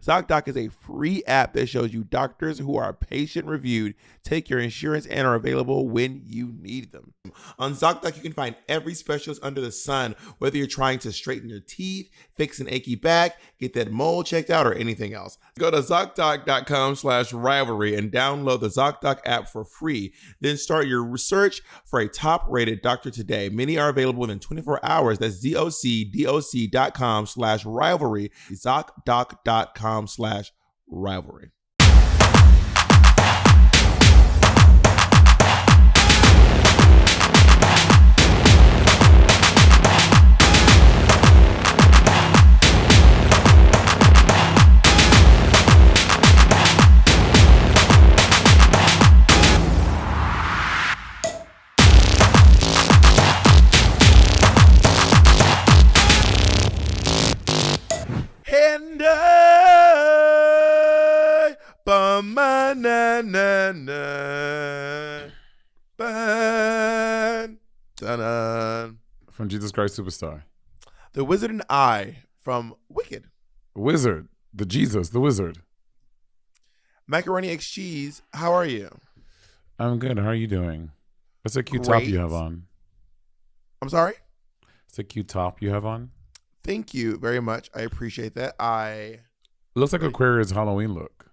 ZocDoc is a free app that shows you doctors who are patient-reviewed, take your insurance, and are available when you need them. On ZocDoc, you can find every specialist under the sun, whether you're trying to straighten your teeth, fix an achy back, get that mole checked out, or anything else. Go to ZocDoc.com/rivalry and download the ZocDoc app for free. Then start your research for a top-rated doctor today. Many are available within 24 hours. That's ZocDoc.com/rivalry. ZocDoc.com/rivalry. From Jesus Christ Superstar. The Wizard and I from Wicked. Wizard. The Jesus. The Wizard. Macaroni X Cheese, how are you? I'm good. How are you doing? What's a cute Great. top you have on? I'm sorry? It's a cute top you have on? Thank you very much. I appreciate that. It looks like Aquarius Halloween look.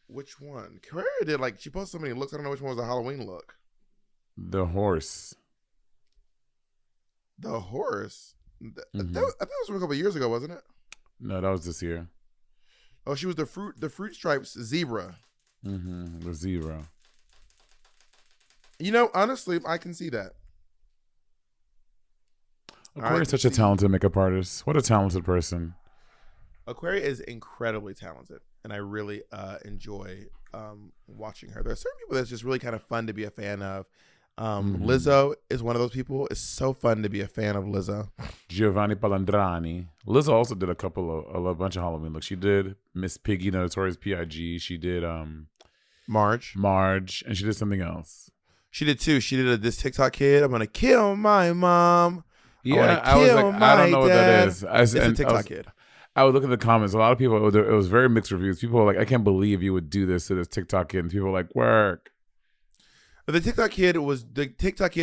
Which one? Carrera did she posted so many looks. I don't know which one was a Halloween look. The horse. The horse? I think Mm-hmm. that was from a couple of years ago, wasn't it? No, that was this year. Oh, she was the fruit stripes zebra. Mm-hmm. The zebra. Honestly, I can see that. Aquarius is such a talented makeup artist. What a talented person. Aquaria is incredibly talented, and I really enjoy watching her. There are certain people that's just really kind of fun to be a fan of. Lizzo is one of those people. It's so fun to be a fan of Lizzo. Giovanni Palandrani. Lizzo also did a bunch of Halloween looks. She did Miss Piggy, the Notorious P.I.G. She did Marge, and she did something else. She did too. She did this TikTok kid. I'm gonna kill my mom. Yeah, I was like, I don't know what that is. It's a TikTok kid. I would look at the comments. A lot of people, it was very mixed reviews. People were like, I can't believe you would do this to this TikTok kid. And people were like, work. But the TikTok kid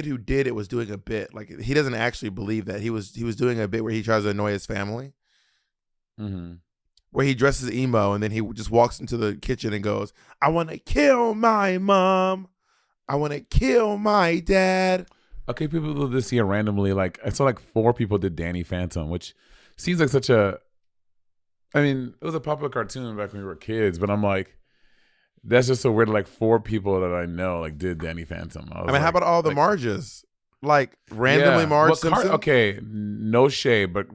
who did it was doing a bit. He doesn't actually believe that. He was doing a bit where he tries to annoy his family. Mm-hmm. Where he dresses emo and then he just walks into the kitchen and goes, I want to kill my mom. I want to kill my dad. Okay, people do this year randomly. I saw 4 people did Danny Phantom, which seems like such a... I mean, it was a popular cartoon back when we were kids, but I'm like, that's just so weird. 4 people that I know did Danny Phantom. How about all the Marges? Randomly Marge Simpson? Okay, no shade, but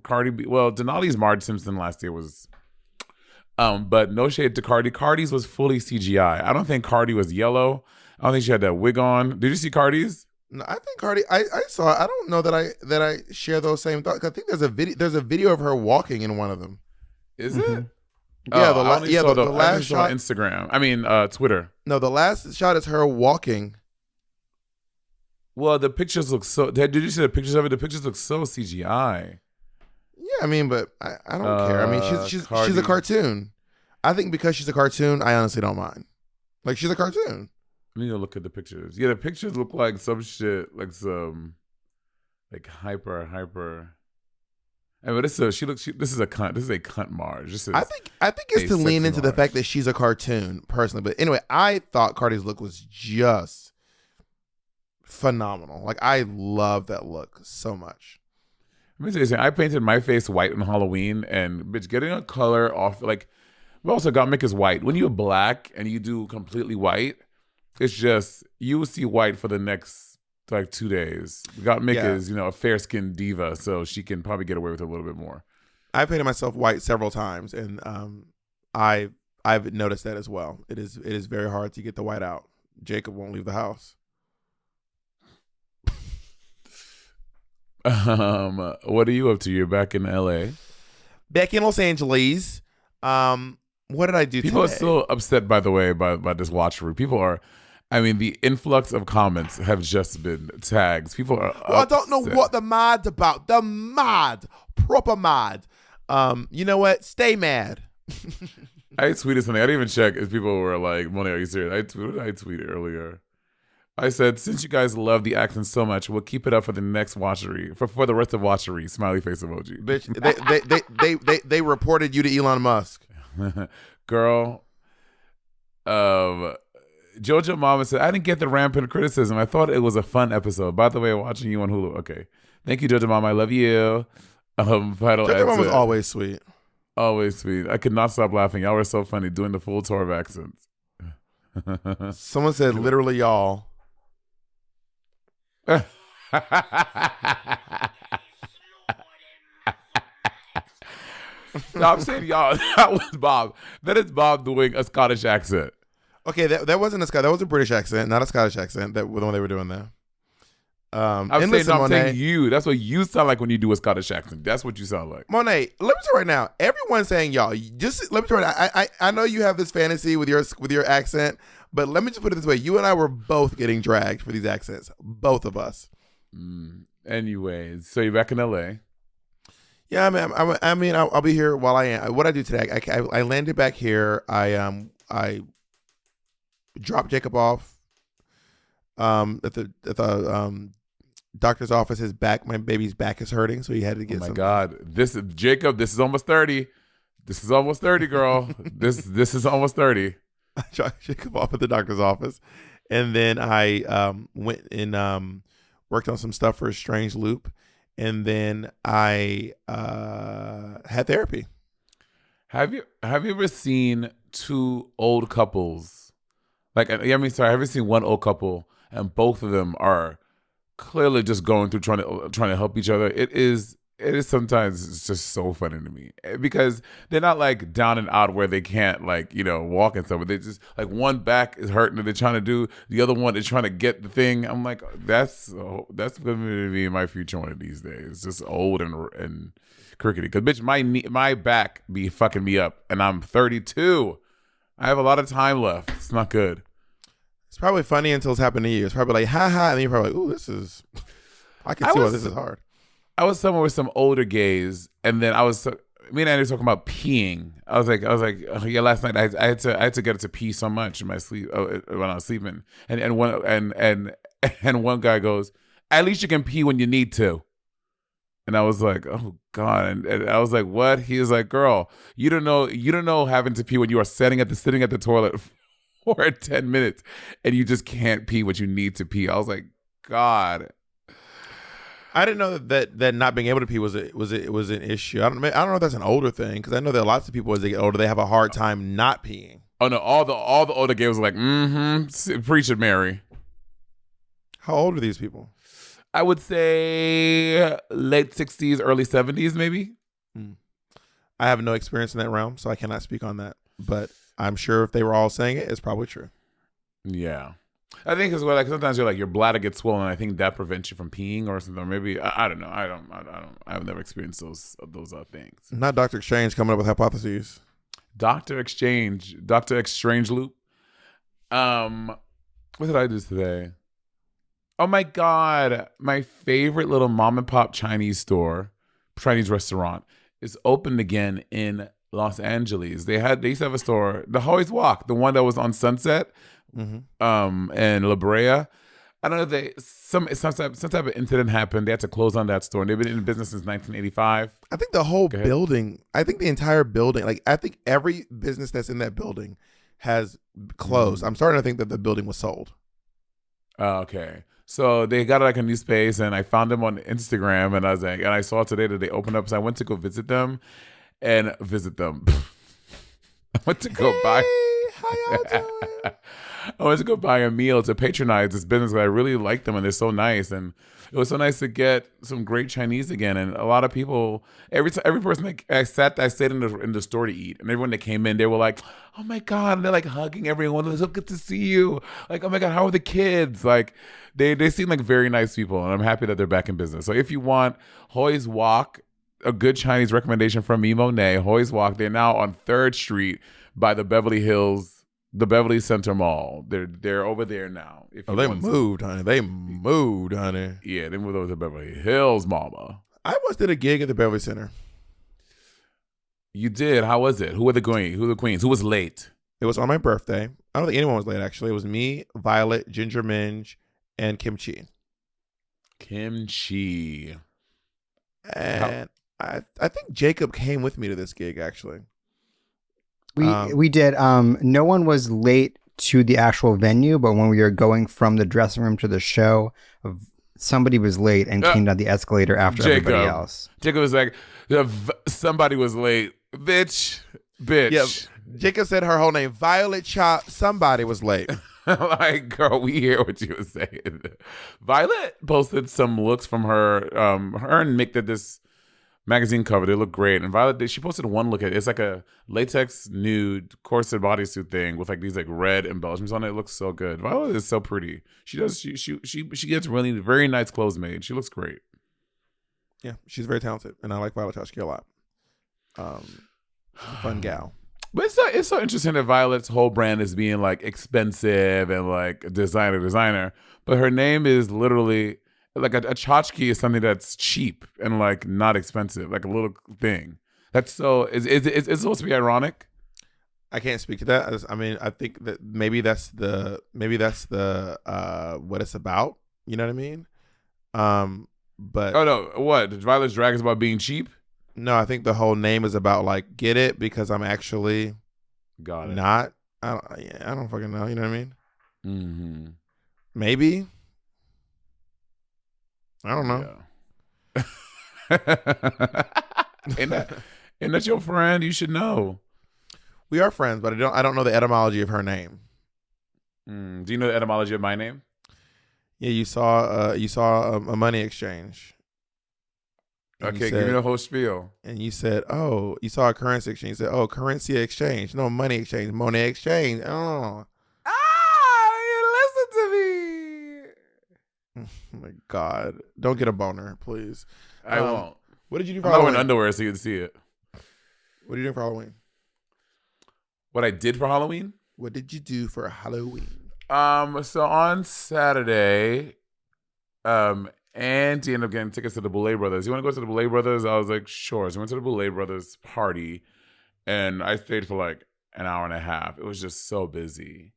Cardi B. Well, Denali's Marge Simpson last year was, but no shade to Cardi. Cardi's was fully CGI. I don't think Cardi was yellow. I don't think she had that wig on. Did you see Cardi's? No, I think Cardi. I saw it. I don't know that I share those same thoughts. I think there's a video of her walking in one of them. Is it? Yeah, the last shot on Instagram. I mean, Twitter. No, the last shot is her walking. Well, the pictures look so. Did you see the pictures of it? The pictures look so CGI. Yeah, I mean, but I don't care. I mean, she's a cartoon. I think because she's a cartoon, I honestly don't mind. She's a cartoon. I need to look at the pictures. Yeah, the pictures look like some shit, some hyper. I mean, this is a cunt. This is a cunt Marge. I think it's to lean into the fact that she's a cartoon, personally. But anyway, I thought Cardi's look was just phenomenal. I love that look so much. Let me tell you something. I painted my face white on Halloween, and bitch, getting a color off we also got Mick is white. When you're black and you do completely white, it's just you will see white for the next 2 days. Got Mick is a fair skinned diva, so she can probably get away with it a little bit more. I painted myself white several times, and I've noticed that as well. It is very hard to get the white out. Jacob won't leave the house. What are you up to? You're back in LA. Back in Los Angeles. What did I do People today? are still upset, by the way, by this watch review. People are, I mean, the influx of comments have just been tags. People are upset. I don't know what the mad's about. The mad, proper mad. You know what? Stay mad. I tweeted something. I didn't even check if people were like, Monet, are you serious? I tweeted earlier. I said, since you guys love the accent so much, we'll keep it up for the next watchery. For the rest of watchery. Smiley face emoji. Bitch, they reported you to Elon Musk. Girl. Jojo Mama said, I didn't get the rampant criticism. I thought it was a fun episode. By the way, watching you on Hulu. Okay. Thank you, Jojo Mama. I love you. Final Jojo Mama was answer. always sweet. Always sweet. I could not stop laughing. Y'all were so funny doing the full tour of accents. Someone said literally y'all. No, I'm saying y'all. That was Bob. That is Bob doing a Scottish accent. Okay, that wasn't a Scottish. That was a British accent, not a Scottish accent. That was the one they were doing there. I'm saying you. That's what you sound like when you do a Scottish accent. That's what you sound like. Monet, let me tell you right now. Everyone's saying y'all. Just let me tell you right now. I know you have this fantasy with your accent, but let me just put it this way. You and I were both getting dragged for these accents. Both of us. Anyways, so you're back in LA. Yeah, I mean, I'll be here while I am. What I do today, I landed back here. I dropped Jacob off at the doctor's office. His back, my baby's back is hurting, so he had to get. Oh my God, this is almost 30. This is almost 30, girl. this is almost 30. I dropped Jacob off at the doctor's office, and then I went and worked on some stuff for a Strange Loop, and then I had therapy. Have you ever seen two old couples? Like, have you ever seen one old couple and both of them are clearly just going through trying to help each other? It is sometimes it's just so funny to me because they're not like down and out where they can't like, walk and stuff, but they just like one back is hurting and they're trying to do, the other one is trying to get the thing. I'm like, that's going to be my future one of these days. Just old and crickety. Cause bitch, my back be fucking me up and I'm 32. I have a lot of time left. It's not good. It's probably funny until it's happened to you. It's probably like, ha ha. And then you're probably like, ooh, I can see why this is hard. I was somewhere with some older gays, and then me and Andy were talking about peeing. I was like, yeah. Last night I had to get to pee so much in my sleep when I was sleeping, and one guy goes, at least you can pee when you need to, and I was like, oh God, and I was like, what? He was like, girl, you don't know having to pee when you are sitting at the toilet for 10 minutes, and you just can't pee what you need to pee. I was like, God. I didn't know that not being able to pee was an issue. I don't know if that's an older thing because I know that lots of people as they get older they have a hard time not peeing. Oh no, all the older gays were like, preach it, Mary. How old are these people? I would say late 60s, early 70s, maybe. I have no experience in that realm, so I cannot speak on that. But I'm sure if they were all saying it, it's probably true. Yeah. I think as well, like sometimes you're like your bladder gets swollen. I think that prevents you from peeing or something. Or maybe I don't know. I've never experienced those things. Not Dr. Exchange coming up with hypotheses. Dr. Exchange Loop. What did I do today? Oh my God, my favorite little mom and pop Chinese restaurant is opened again in Los Angeles. They used to have a store, the Hoy's Walk, the one that was on Sunset. And La Brea. I don't know. Some type of incident happened. They had to close on that store. And they've been in business since 1985. I think the whole building. I think the entire building. Like I think every business that's in that building has closed. I'm starting to think that the building was sold. Okay, so they got like a new space, and I found them on Instagram, and I was like, and I saw today that they opened up. So I went to go visit them. I went to go buy. How y'all doing? I went to go buy a meal to patronize this business. I really like them and they're so nice. And it was so nice to get some great Chinese again. And a lot of people, every person that I stayed in the store to eat. And everyone that came in, they were like, oh my God. And they're like hugging everyone. It's so good to see you. Like, oh my God, how are the kids? Like they seem like very nice people. And I'm happy that they're back in business. So if you want Hoy's Walk, a good Chinese recommendation from me, Monet, Hoy's Walk, they're now on 3rd Street by the Beverly Center Mall. They're over there now. They moved, honey. They moved, honey. Yeah, they moved over to Beverly Hills, mama. I once did a gig at the Beverly Center. You did. How was it? Who were the queen? Who were the queens? Who was late? It was on my birthday. I don't think anyone was late, actually. It was me, Violet, Ginger Minge, and Kimchi. Kimchi. And I think Jacob came with me to this gig, actually. We did. No one was late to the actual venue, but when we were going from the dressing room to the show, somebody was late and came down the escalator after everybody else. Jacob was like, somebody was late. Bitch. Yeah, Jacob said her whole name, Violet Chop. Somebody was late. Like, girl, we hear what you were saying. Violet posted some looks from her. Her and Mick did this magazine cover. They look great. And Violet, she posted one look at it. It's like a latex nude corset bodysuit thing with like these like red embellishments on it. It looks so good. Violet is so pretty. She gets really very nice clothes made. She looks great. Yeah, she's very talented, and I like Violet Chachki a lot. Fun gal. But it's so interesting that Violet's whole brand is being like expensive and like designer, but her name is literally like a tchotchke is something that's cheap and like not expensive, like a little thing. That's so is it supposed to be ironic? I can't speak to that. I mean, I think that maybe that's the what it's about. You know what I mean? But oh no, what Violet's drag is about being cheap? No, I think the whole name is about like get it because I'm actually not. I don't fucking know. You know what I mean? Mm-hmm. Maybe. I don't know. Yeah. Ain't that your friend? You should know. We are friends, but I don't know the etymology of her name. Do you know the etymology of my name? Yeah, you saw a money exchange. Okay, give me the whole spiel. And you said, "Oh, you saw a currency exchange." You said, "Oh, currency exchange, no money exchange, money exchange." Oh, you listen to me. Oh my God! Don't get a boner, please. I won't. What did you do for I'm not Halloween? wearing underwear so you can see it. What are you doing for Halloween? What I did for Halloween? What did you do for Halloween? So on Saturday, Andy ended up getting tickets to the Boulay Brothers. You want to go to the Boulay Brothers? I was like, sure. So we went to the Boulay Brothers party, and I stayed for like an hour and a half. It was just so busy.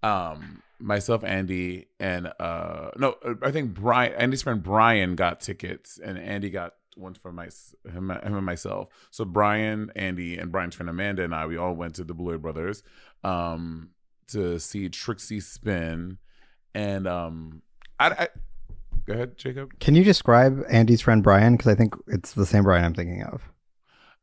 Myself, Andy, and I think Andy's friend Brian got tickets, and Andy got one for him and myself. So Brian, Andy, and Brian's friend Amanda and we all went to the Boulay Brothers to see Trixie spin, and I go ahead, Jacob. Can you describe Andy's friend Brian? Because I think it's the same Brian I'm thinking of.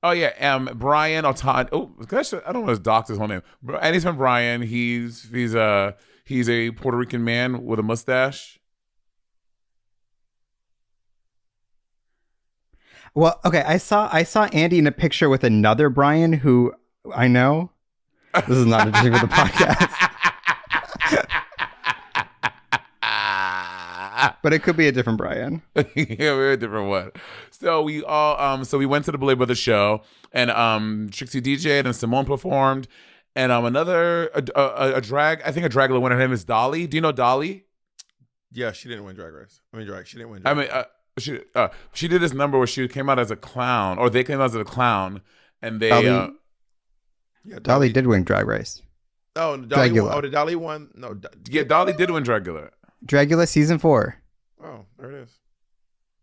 Oh yeah, Brian Todd. Oh, gosh, I don't know his doctor's whole name. Andy's friend Brian. He's a Puerto Rican man with a mustache. Well, okay, I saw Andy in a picture with another Brian who I know. This is not interesting for the podcast. But it could be a different Brian. Yeah, we're a different one. So we all we went to the Boulay Brothers show, and Trixie DJ'd and Simone performed, and a drag. I think a drag winner. Her name is Dolly. Do you know Dolly? Yeah, she didn't win Drag Race. She didn't win. She did this number where she came out as a clown, or they came out as a clown, and they Dolly did win Drag Race. Oh, Dolly won. Oh, did Dolly won? No. Yeah, Dolly did win Dragula. Dragula season 4. Oh, there it is.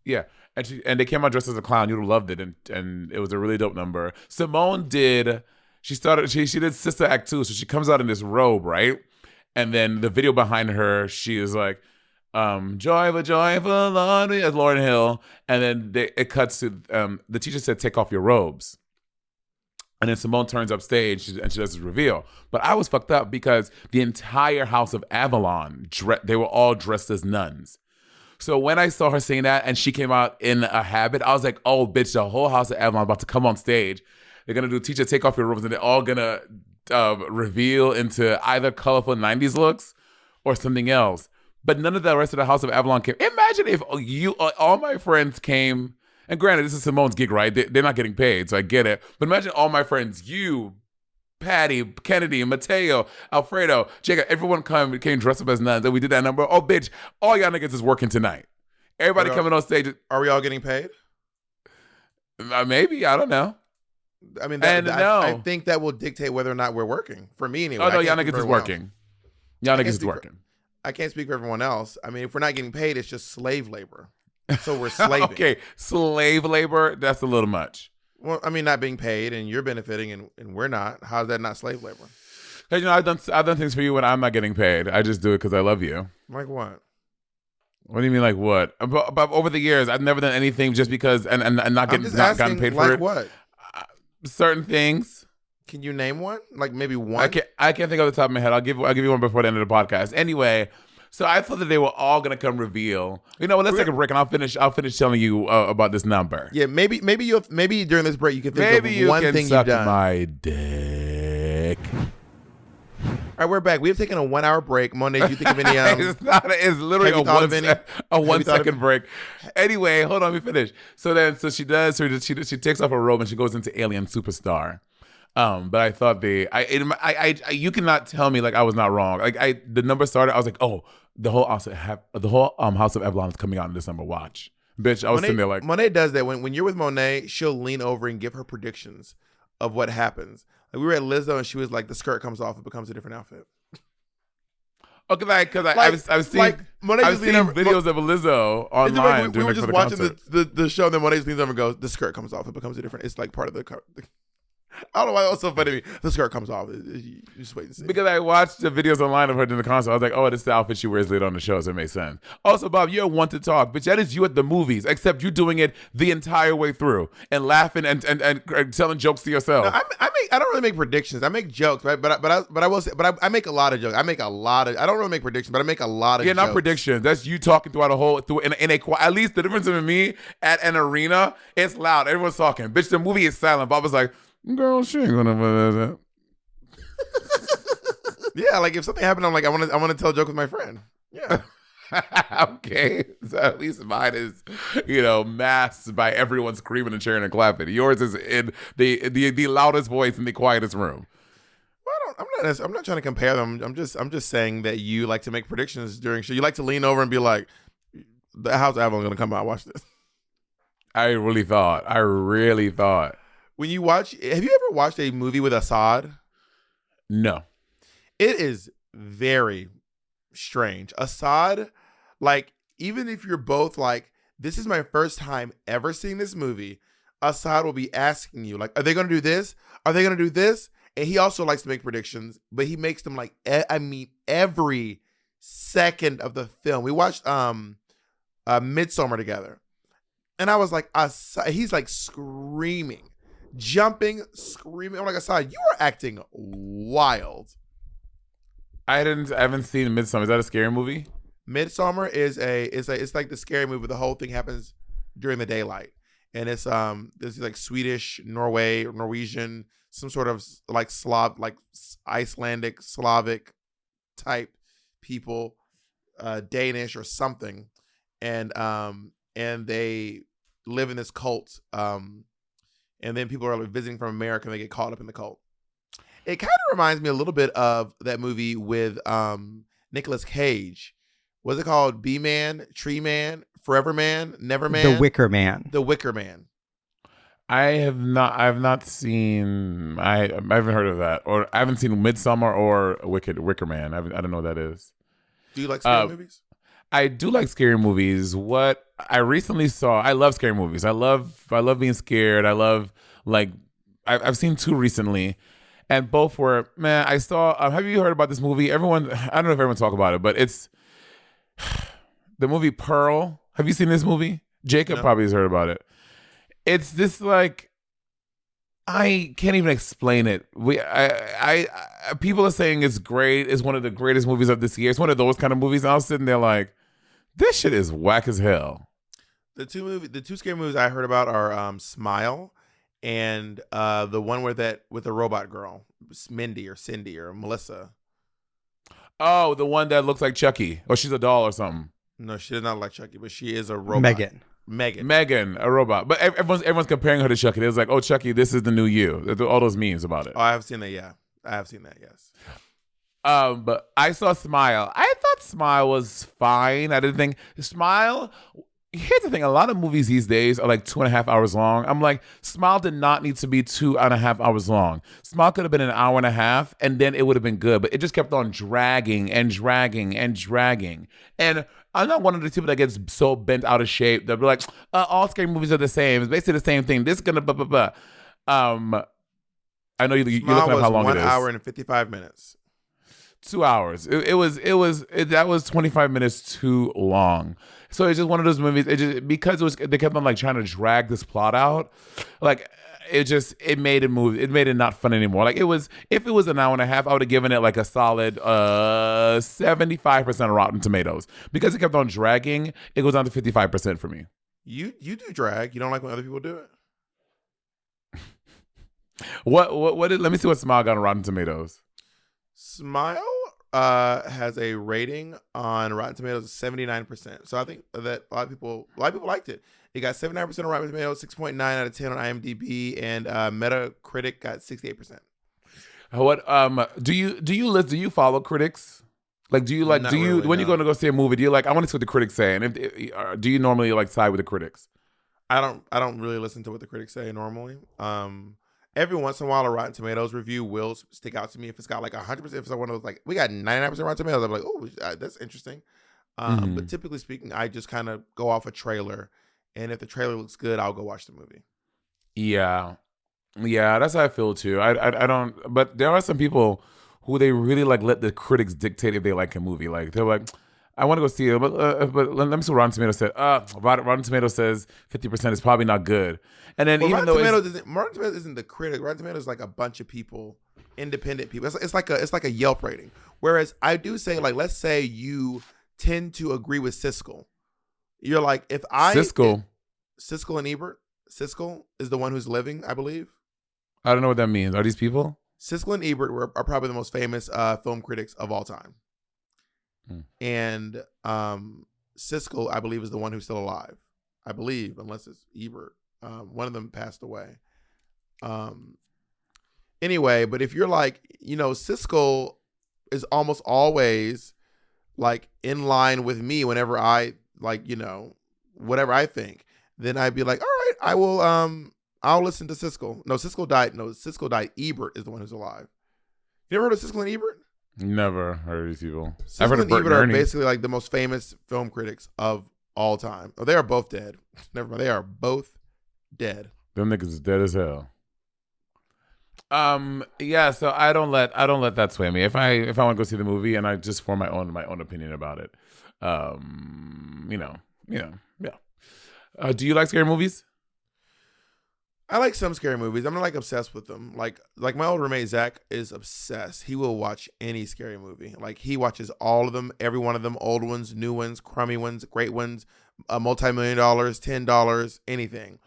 Yeah, and they came out dressed as a clown. You'd have loved it, and it was a really dope number. Simone did. She did Sister Act 2, so she comes out in this robe, right? And then the video behind her, she is like, joyful, joyful, Lord, as Lauryn Hill. And then it cuts to, the teacher said, take off your robes. And then Simone turns up stage and she does this reveal. But I was fucked up because the entire house of Avalon, they were all dressed as nuns. So when I saw her saying that and she came out in a habit, I was like, oh, bitch, the whole house of Avalon about to come on stage. They're going to do teacher, take off your robes, and they're all going to reveal into either colorful 90s looks or something else. But none of the rest of the House of Avalon came. Imagine if all my friends came, and granted, this is Simone's gig, right? They're not getting paid, so I get it. But imagine all my friends, you, Patty, Kennedy, Mateo, Alfredo, Jacob, everyone came dressed up as nuns, and we did that number. Oh, bitch, all y'all niggas is working tonight. Everybody coming on stage. Are we all getting paid? Maybe, I don't know. I mean, And I no. think that will dictate whether or not we're working. For me, anyway. Oh no, I y'all can't speak niggas for is everyone working. else. Y'all I niggas can't is speak for- working. I can't speak for everyone else. I mean, if we're not getting paid, it's just slave labor. So we're slaving. Okay, slave labor, that's a little much. Well, I mean, not being paid and you're benefiting and we're not. How's that not slave labor? Because, I've done things for you when I'm not getting paid. I just do it because I love you. Like what? What do you mean, like what? But over the years, I've never done anything just because and not I'm just gotten asking, paid like for it. what? Certain things. Can you name one? Like maybe one? I can't think off the top of my head. I'll give you one before the end of the podcast. Anyway, so I thought that they were all gonna come reveal. You know what? Let's take a break and I'll finish telling you about this number. Yeah, maybe during this break you can think Maybe of you one can thing suck you've done. my dick. All right, we're back. We have taken a 1 hour break. Monet, do you think of any? It's literally have you thought of any? a 1 thought of second break. Anyway, hold on, let me finish. So she does. She takes off her robe and she goes into Alien Superstar. But I thought you cannot tell me like I was not wrong. Like the number started, I was like, oh, the whole House of Evelyn is coming out in December. Watch, bitch. I was sitting there like Monet does that when you're with Monet, she'll lean over and give her predictions of what happens. Like we were at Lizzo and she was like, the skirt comes off, it becomes a different outfit. oh, because I've seen videos of Lizzo online. We were just for the watching concert. the show, and then Monet leans over and goes, the skirt comes off, it becomes a different. It's like part of the. I don't know why it was so funny to me. The skirt comes off. You just wait and see. Because I watched the videos online of her during the concert. I was like, oh, this is the outfit she wears later on the show, so it makes sense. Also, Bob, you're one to talk, bitch. That is you at the movies, except you doing it the entire way through and laughing and telling jokes to yourself. No, I don't really make predictions. I make jokes, right? But I will say, I make a lot of jokes. I don't really make predictions, but I make a lot of jokes. Not predictions. That's you talking throughout a whole at least the difference between me at an arena, it's loud. Everyone's talking. Bitch, the movie is silent. Bob was like, girl, she ain't gonna. Yeah, like if something happened, I'm like, I want to tell a joke with my friend. Yeah. Okay, so at least mine is, masked by everyone screaming and cheering and clapping. Yours is in the loudest voice in the quietest room. Well, I'm not trying to compare them. I'm just saying that you like to make predictions during show. You like to lean over and be like, the House of Avalon gonna come out. Watch this. I really thought. When you watch, have you ever watched a movie with Assad? No. It is very strange. Assad, like, even if you're both like, this is my first time ever seeing this movie, Assad will be asking you, like, are they going to do this? Are they going to do this? And he also likes to make predictions, but he makes them like, every second of the film. We watched Midsommar together. And I was like, he's like screaming. Jumping, screaming. I'm like, Assad, you are acting wild. I haven't seen Midsommar. Is that a scary movie? Midsommar is it's like the scary movie. The whole thing happens during the daylight, and it's this is like Swedish, Norwegian, some sort of like Icelandic, Slavic type people, Danish or something, and they live in this cult. And then people are visiting from America and they get caught up in the cult. It kind of reminds me a little bit of that movie with Nicolas Cage. What's it called? B-Man, Tree Man, Forever Man, Never Man? The Wicker Man. The Wicker Man. I have not seen. I haven't heard of that, or I haven't seen Midsommar or Wicker Man. I don't know what that is. Do you like scary movies? I do like scary movies. What I recently saw, I love scary movies. I love being scared. I love I've seen 2 recently, and both were, man. I saw. Have you heard about this movie? I don't know if everyone talk about it, but it's the movie Pearl. Have you seen this movie? Jacob probably has heard about it. It's this like, I can't even explain it. People are saying it's great. It's one of the greatest movies of this year. It's one of those kind of movies. And I was sitting there like, this shit is whack as hell. The two scary movies I heard about are Smile and the one with the robot girl, Mindy or Cindy or Melissa. Oh, the one that looks like Chucky, or she's a doll or something. No, she does not like Chucky, but she is a robot. Megan, a robot. But everyone's comparing her to Chucky. It was like, oh, Chucky, this is the new you. All those memes about it. Oh, I have seen that. Yeah, I have seen that. Yes. But I saw Smile. I thought Smile was fine. I didn't think Smile. Here's the thing. A lot of movies these days are like 2.5 hours long. I'm like, Smile did not need to be 2.5 hours long. Smile could have been an hour and a half, and then it would have been good. But it just kept on dragging and dragging and dragging. And I'm not one of the people that gets so bent out of shape. They'll be like, all scary movies are the same. It's basically the same thing. This is gonna blah blah blah. I know you're looking up how long it is. 1 hour and 55 minutes. 2 hours. That was 25 minutes too long. So it's just one of those movies. Because they kept on like trying to drag this plot out, like it made it not fun anymore. Like if it was an hour and a half, I would have given it like a solid 75% Rotten Tomatoes. Because it kept on dragging, it goes down to 55% for me. You do drag. You don't like when other people do it. What let me see what Smile got on Rotten Tomatoes. Smile has a rating on Rotten Tomatoes of 79%. So I think that a lot of people liked it. It got 79% on Rotten Tomatoes, 6.9 out of 10 on IMDb, and Metacritic got 68%. What do you follow critics? Like when you're going to go see a movie, do you like, I want to see what the critics say, and do you normally like side with the critics? I don't really listen to what the critics say normally. Every once in a while, a Rotten Tomatoes review will stick out to me if it's got like 100%. If it's like one of those like, we got 99% Rotten Tomatoes, I'm like, oh, that's interesting. But typically speaking, I just kind of go off a trailer, and if the trailer looks good, I'll go watch the movie. Yeah, that's how I feel too. I don't, but there are some people who they really like let the critics dictate if they like a movie. Like they're like, I want to go see it, but let me see what Rotten Tomatoes said. Rotten Tomatoes says 50% is probably not good. And then Rotten Tomatoes isn't the critic. Rotten Tomatoes is like a bunch of people, independent people. It's like a Yelp rating. Whereas I do say, like, let's say you tend to agree with Siskel. You're like, Siskel and Ebert. Siskel is the one who's living, I believe. I don't know what that means. Are these people? Siskel and Ebert are probably the most famous film critics of all time. And Siskel, I believe, is the one who's still alive. I believe, unless it's Ebert. One of them passed away. Anyway, but if you're like, Siskel is almost always like in line with me whenever I like, whatever I think, then I'd be like, all right, I will, I'll listen to Siskel. Siskel died. Ebert is the one who's alive. You ever heard of Siskel and Ebert? Never heard of these people. I've heard of Ebert are basically like the most famous film critics of all time. Oh, they are both dead. Never mind. They are both dead. Them niggas is dead as hell. Yeah, so I don't let that sway me. If I want to go see the movie and I just form my own opinion about it. Yeah. Do you like scary movies? I like some scary movies. I'm not like obsessed with them. Like my old roommate Zach is obsessed. He will watch any scary movie. Like he watches all of them, every one of them, old ones, new ones, crummy ones, great ones, multi-million dollars, $10, anything.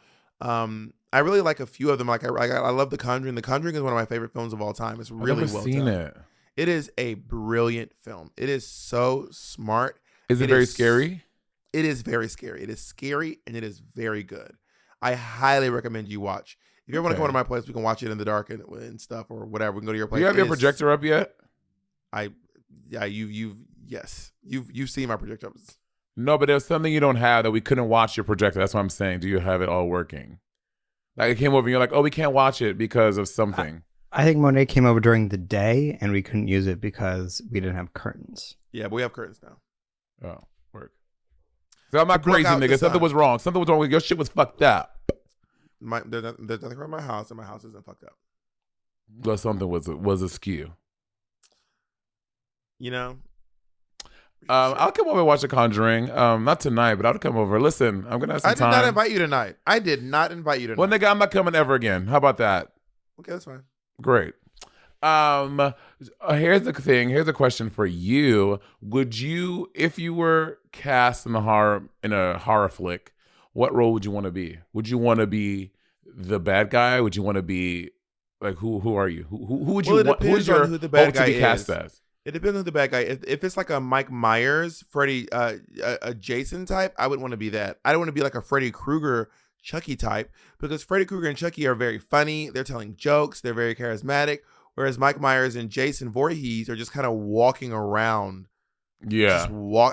I really like a few of them. Like I love The Conjuring. The Conjuring is one of my favorite films of all time. It's really well done. It. It is a brilliant film. It is so smart. Is it very scary? It is very scary. It is scary and it is very good. I highly recommend you watch. If you ever want to come to my place, we can watch it in the dark and stuff or whatever. We can go to your place. Do you have your projector up yet? You've seen my projector. No, but there's something you don't have that we couldn't watch your projector. That's what I'm saying. Do you have it all working? Like it came over and you're like, oh, we can't watch it because of something. I think Monet came over during the day and we couldn't use it because we didn't have curtains. Yeah, but we have curtains now. Oh, work. So I'm not crazy, nigga. Something was wrong. Something was wrong with your shit was fucked up. There's nothing wrong with my house, and my house isn't fucked up. Well, something was askew. I'll come over and watch The Conjuring. Not tonight, but I'll come over. Listen, I'm gonna have some time. I did not invite you tonight. Well, nigga, I'm not coming ever again. How about that? Okay, that's fine. Great. Here's the thing. Here's a question for you. Would you, if you were cast in a horror flick, what role would you want to be? Would you want to be the bad guy? Would you want to be like who are you? Who would you want? Who is your who the bad guy to be cast as? It depends on who the bad guy. If it's like a Mike Myers, Freddy, a Jason type, I would want to be that. I don't want to be like a Freddy Krueger, Chucky type, because Freddy Krueger and Chucky are very funny. They're telling jokes. They're very charismatic. Whereas Mike Myers and Jason Voorhees are just kind of walking around. Yeah.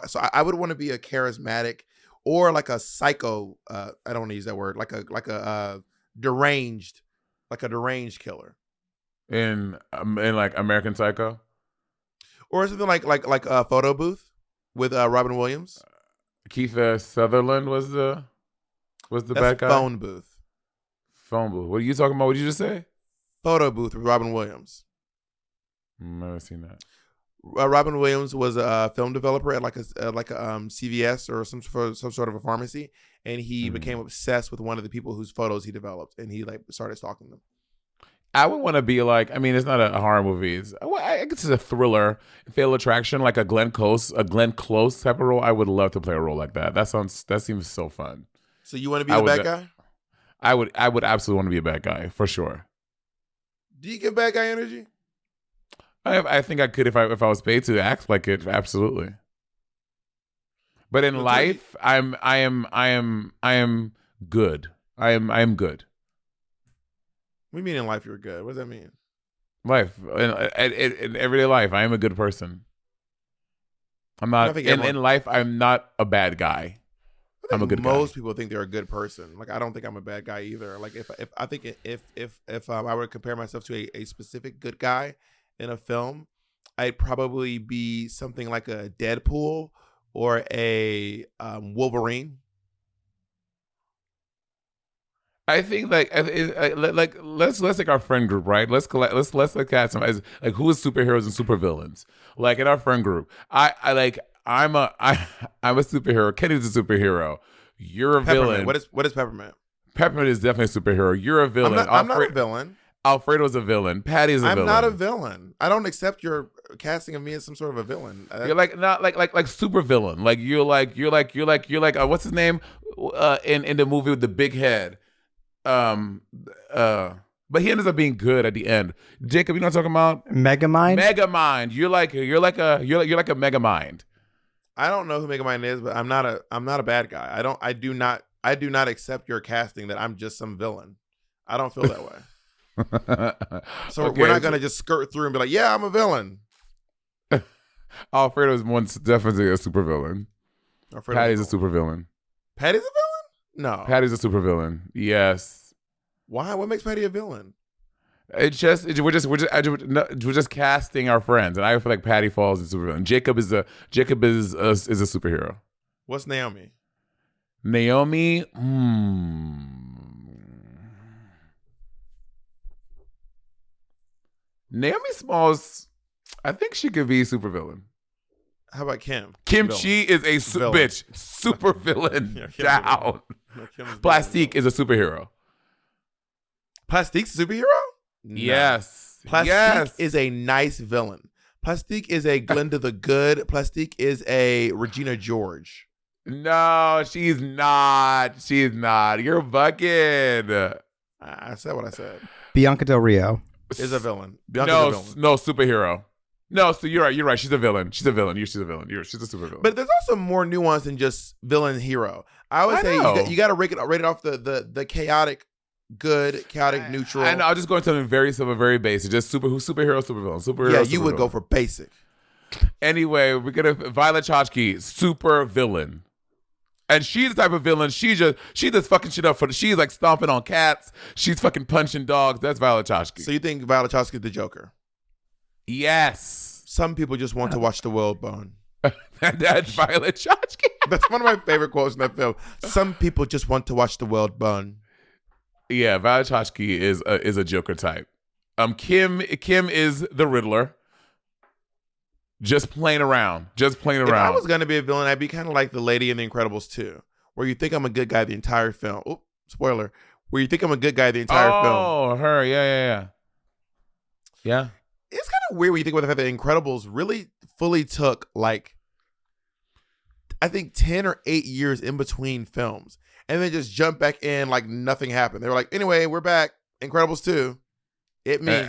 So I would want to be a charismatic or like a psycho. I don't want to use that word. Like a deranged killer. In like American Psycho, or something like a Photo Booth with Robin Williams. Kiefer Sutherland was the bad guy. Phone Booth. Phone Booth. What are you talking about? What did you just say? Photo Booth with Robin Williams. Never seen that. Robin Williams was a film developer at like a CVS or some sort of a pharmacy, and he became obsessed with one of the people whose photos he developed, and he like started stalking them. I would want to be like, I mean, it's not a horror movie. I guess it's a thriller, Fatal Attraction, like a Glenn Close type of role. I would love to play a role like that. That seems so fun. So you want to be the bad guy? I would absolutely want to be a bad guy for sure. Do you give bad guy energy? I think I could if I was paid to act like it. Absolutely. But in life, I am good. I am good. What do you mean in life you're good? What does that mean? Life in everyday life, I am a good person. I'm not in life. I'm not a bad guy. I'm a good guy. Most people think they're a good person. Like I don't think I'm a bad guy either. Like if I were to compare myself to a specific good guy in a film, I'd probably be something like a Deadpool or a Wolverine. I think like let's take our friend group, right? Let's look at some as like who is superheroes and supervillains. Like in our friend group, I'm a superhero. Kenny's a superhero. You're a villain. What is Peppermint? Peppermint is definitely a superhero. You're a villain. I'm not a villain. Alfredo's a villain. Patty's a villain. I'm not a villain. I don't accept your casting of me as some sort of a villain. You're like not like super villain. Like you're like what's his name in the movie with the big head. But he ends up being good at the end. Jacob, you know what I'm talking about? Megamind? Megamind. You're like a Megamind. I don't know who Megamind is, but I'm not a bad guy. I do not accept your casting that I'm just some villain. I don't feel that way. So okay, we're not gonna just skirt through and be like, yeah, I'm a villain. Alfredo is definitely a super villain. Patty's a super villain. Patty's a villain? No. Patty's a super villain. Yes. Why? What makes Patty a villain? We're just casting our friends, and I feel like Patty falls in super villain. Jacob is a superhero. What's Naomi? Naomi. Naomi Smalls, I think she could be a supervillain. How about Kim? Kim Chi is a bitch. Super villain. Down. Plastique is a superhero. Plastique's a superhero? No. Yes. Plastique is a nice villain. Plastique is a Glinda the Good. Plastique is a Regina George. No, she's not. She's not. You're bucking. I said what I said. Bianca Del Rio is a villain. No, superhero. No, so you're right. You're right. She's a villain. She's a villain. She's a villain. She's a super villain. But there's also more nuance than just villain hero. I would say you got to rate it off the chaotic good, chaotic neutral. And I'll just go into something very simple, very basic. Just superhero, super villain. Superhero. Yeah, you would go for basic. Anyway, we're gonna Violet Chachki, super villain. And she's the type of villain, she just fucking shit up she's like stomping on cats. She's fucking punching dogs. That's Violet Chachki. So you think Violet Chachki is the Joker? Yes. Some people just want to watch the world burn. That's Violet Chachki. That's one of my favorite quotes in that film. Some people just want to watch the world burn. Yeah, Violet Chachki is a Joker type. Kim is the Riddler. Just playing around. If I was going to be a villain, I'd be kind of like the lady in The Incredibles 2, where you think I'm a good guy the entire film. Oh, spoiler. Where you think I'm a good guy the entire film. Oh, her. Yeah. Yeah. It's kind of weird when you think about the fact that Incredibles really fully took, like, I think 10 or 8 years in between films. And then just jump back in like nothing happened. They were like, anyway, we're back. Incredibles 2. Me.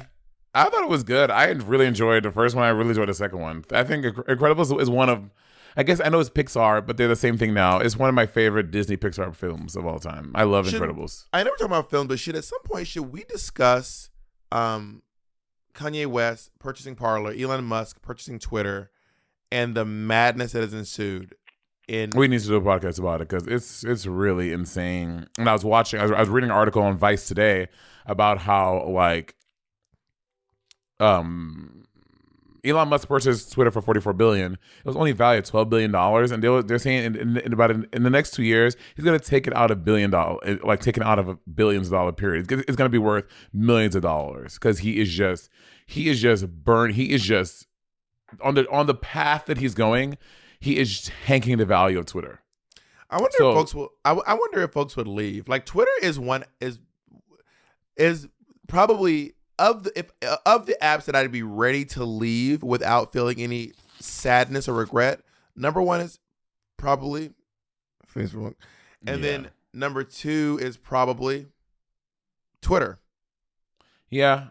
I thought it was good. I really enjoyed the first one. I really enjoyed the second one. I think Incredibles is one of, I guess I know it's Pixar, but they're the same thing now. It's one of my favorite Disney Pixar films of all time. I love Incredibles. I know we're talking about films, but at some point, should we discuss Kanye West purchasing Parler, Elon Musk purchasing Twitter, and the madness that has ensued We need to do a podcast about it because it's really insane. And I was reading an article on Vice today about how like Elon Musk purchased Twitter for $44 billion. It was only valued at $12 billion, and they're saying in the next 2 years he's going to take it out of $1 billion, like taken out of a billions of dollar period. It's going to be worth millions of dollars because he is just burned. He is just on the path that he's going. He is tanking the value of Twitter. I wonder if folks will. I wonder if folks would leave. Like Twitter is probably of the apps that I'd be ready to leave without feeling any sadness or regret. Number one is probably Facebook, and then number two is probably Twitter. Yeah,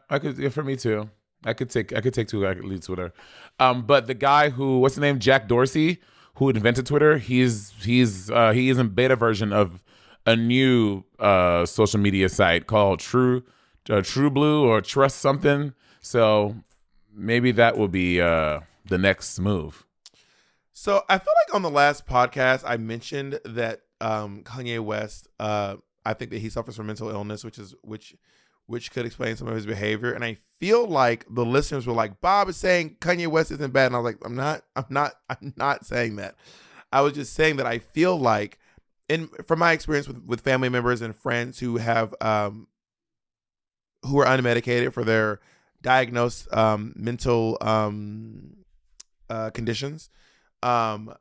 for me too. I could take two. I could leave Twitter. But the guy what's the name? Jack Dorsey, who invented Twitter. He is in beta version of a new social media site called True Blue or Trust something. So maybe that will be the next move. So I feel like on the last podcast I mentioned that Kanye West. I think that he suffers from mental illness, which could explain some of his behavior. And I feel like the listeners were like, Bob is saying Kanye West isn't bad. And I was like, I'm not saying that. I was just saying that I feel like, from my experience with family members and friends who have, who are unmedicated for their diagnosed mental conditions, in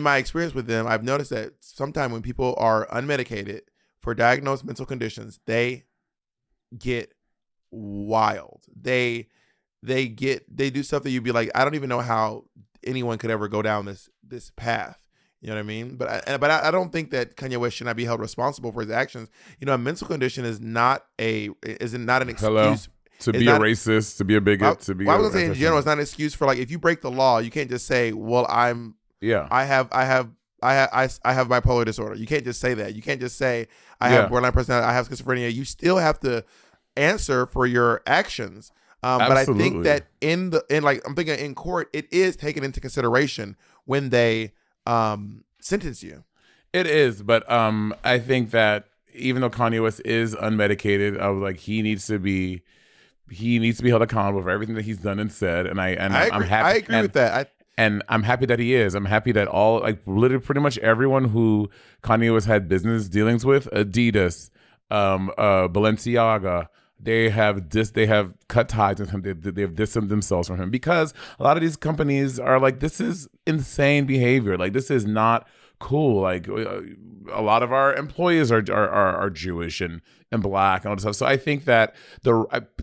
my experience with them, I've noticed that sometimes when people are unmedicated for diagnosed mental conditions, they get wild. They do stuff that you'd be like, I don't even know how anyone could ever go down this path. You know what I mean? But I don't think that Kanye West should not be held responsible for his actions. You know, a mental condition is not an excuse. Hello. To be a racist, to be a biget, to be. I was gonna say in general, it's not an excuse for, like, if you break the law, you can't just say, well, I have bipolar disorder. You can't just say that. You can't just say I have borderline personality, I have schizophrenia. You still have to answer for your actions. But I think that I'm thinking in court, it is taken into consideration when they sentence you. It is, but I think that even though Kanye West is unmedicated, I was like, he needs to be held accountable for everything that he's done and said. And I'm happy. I agree with that. And I'm happy that he is. I'm happy that literally pretty much everyone who Kanye West had business dealings with, Adidas, Balenciaga, they have cut ties with him. They have distanced themselves from him because a lot of these companies are like, this is insane behavior. Like, this is not cool. Like, a lot of our employees are Jewish and black and all this stuff. So I think that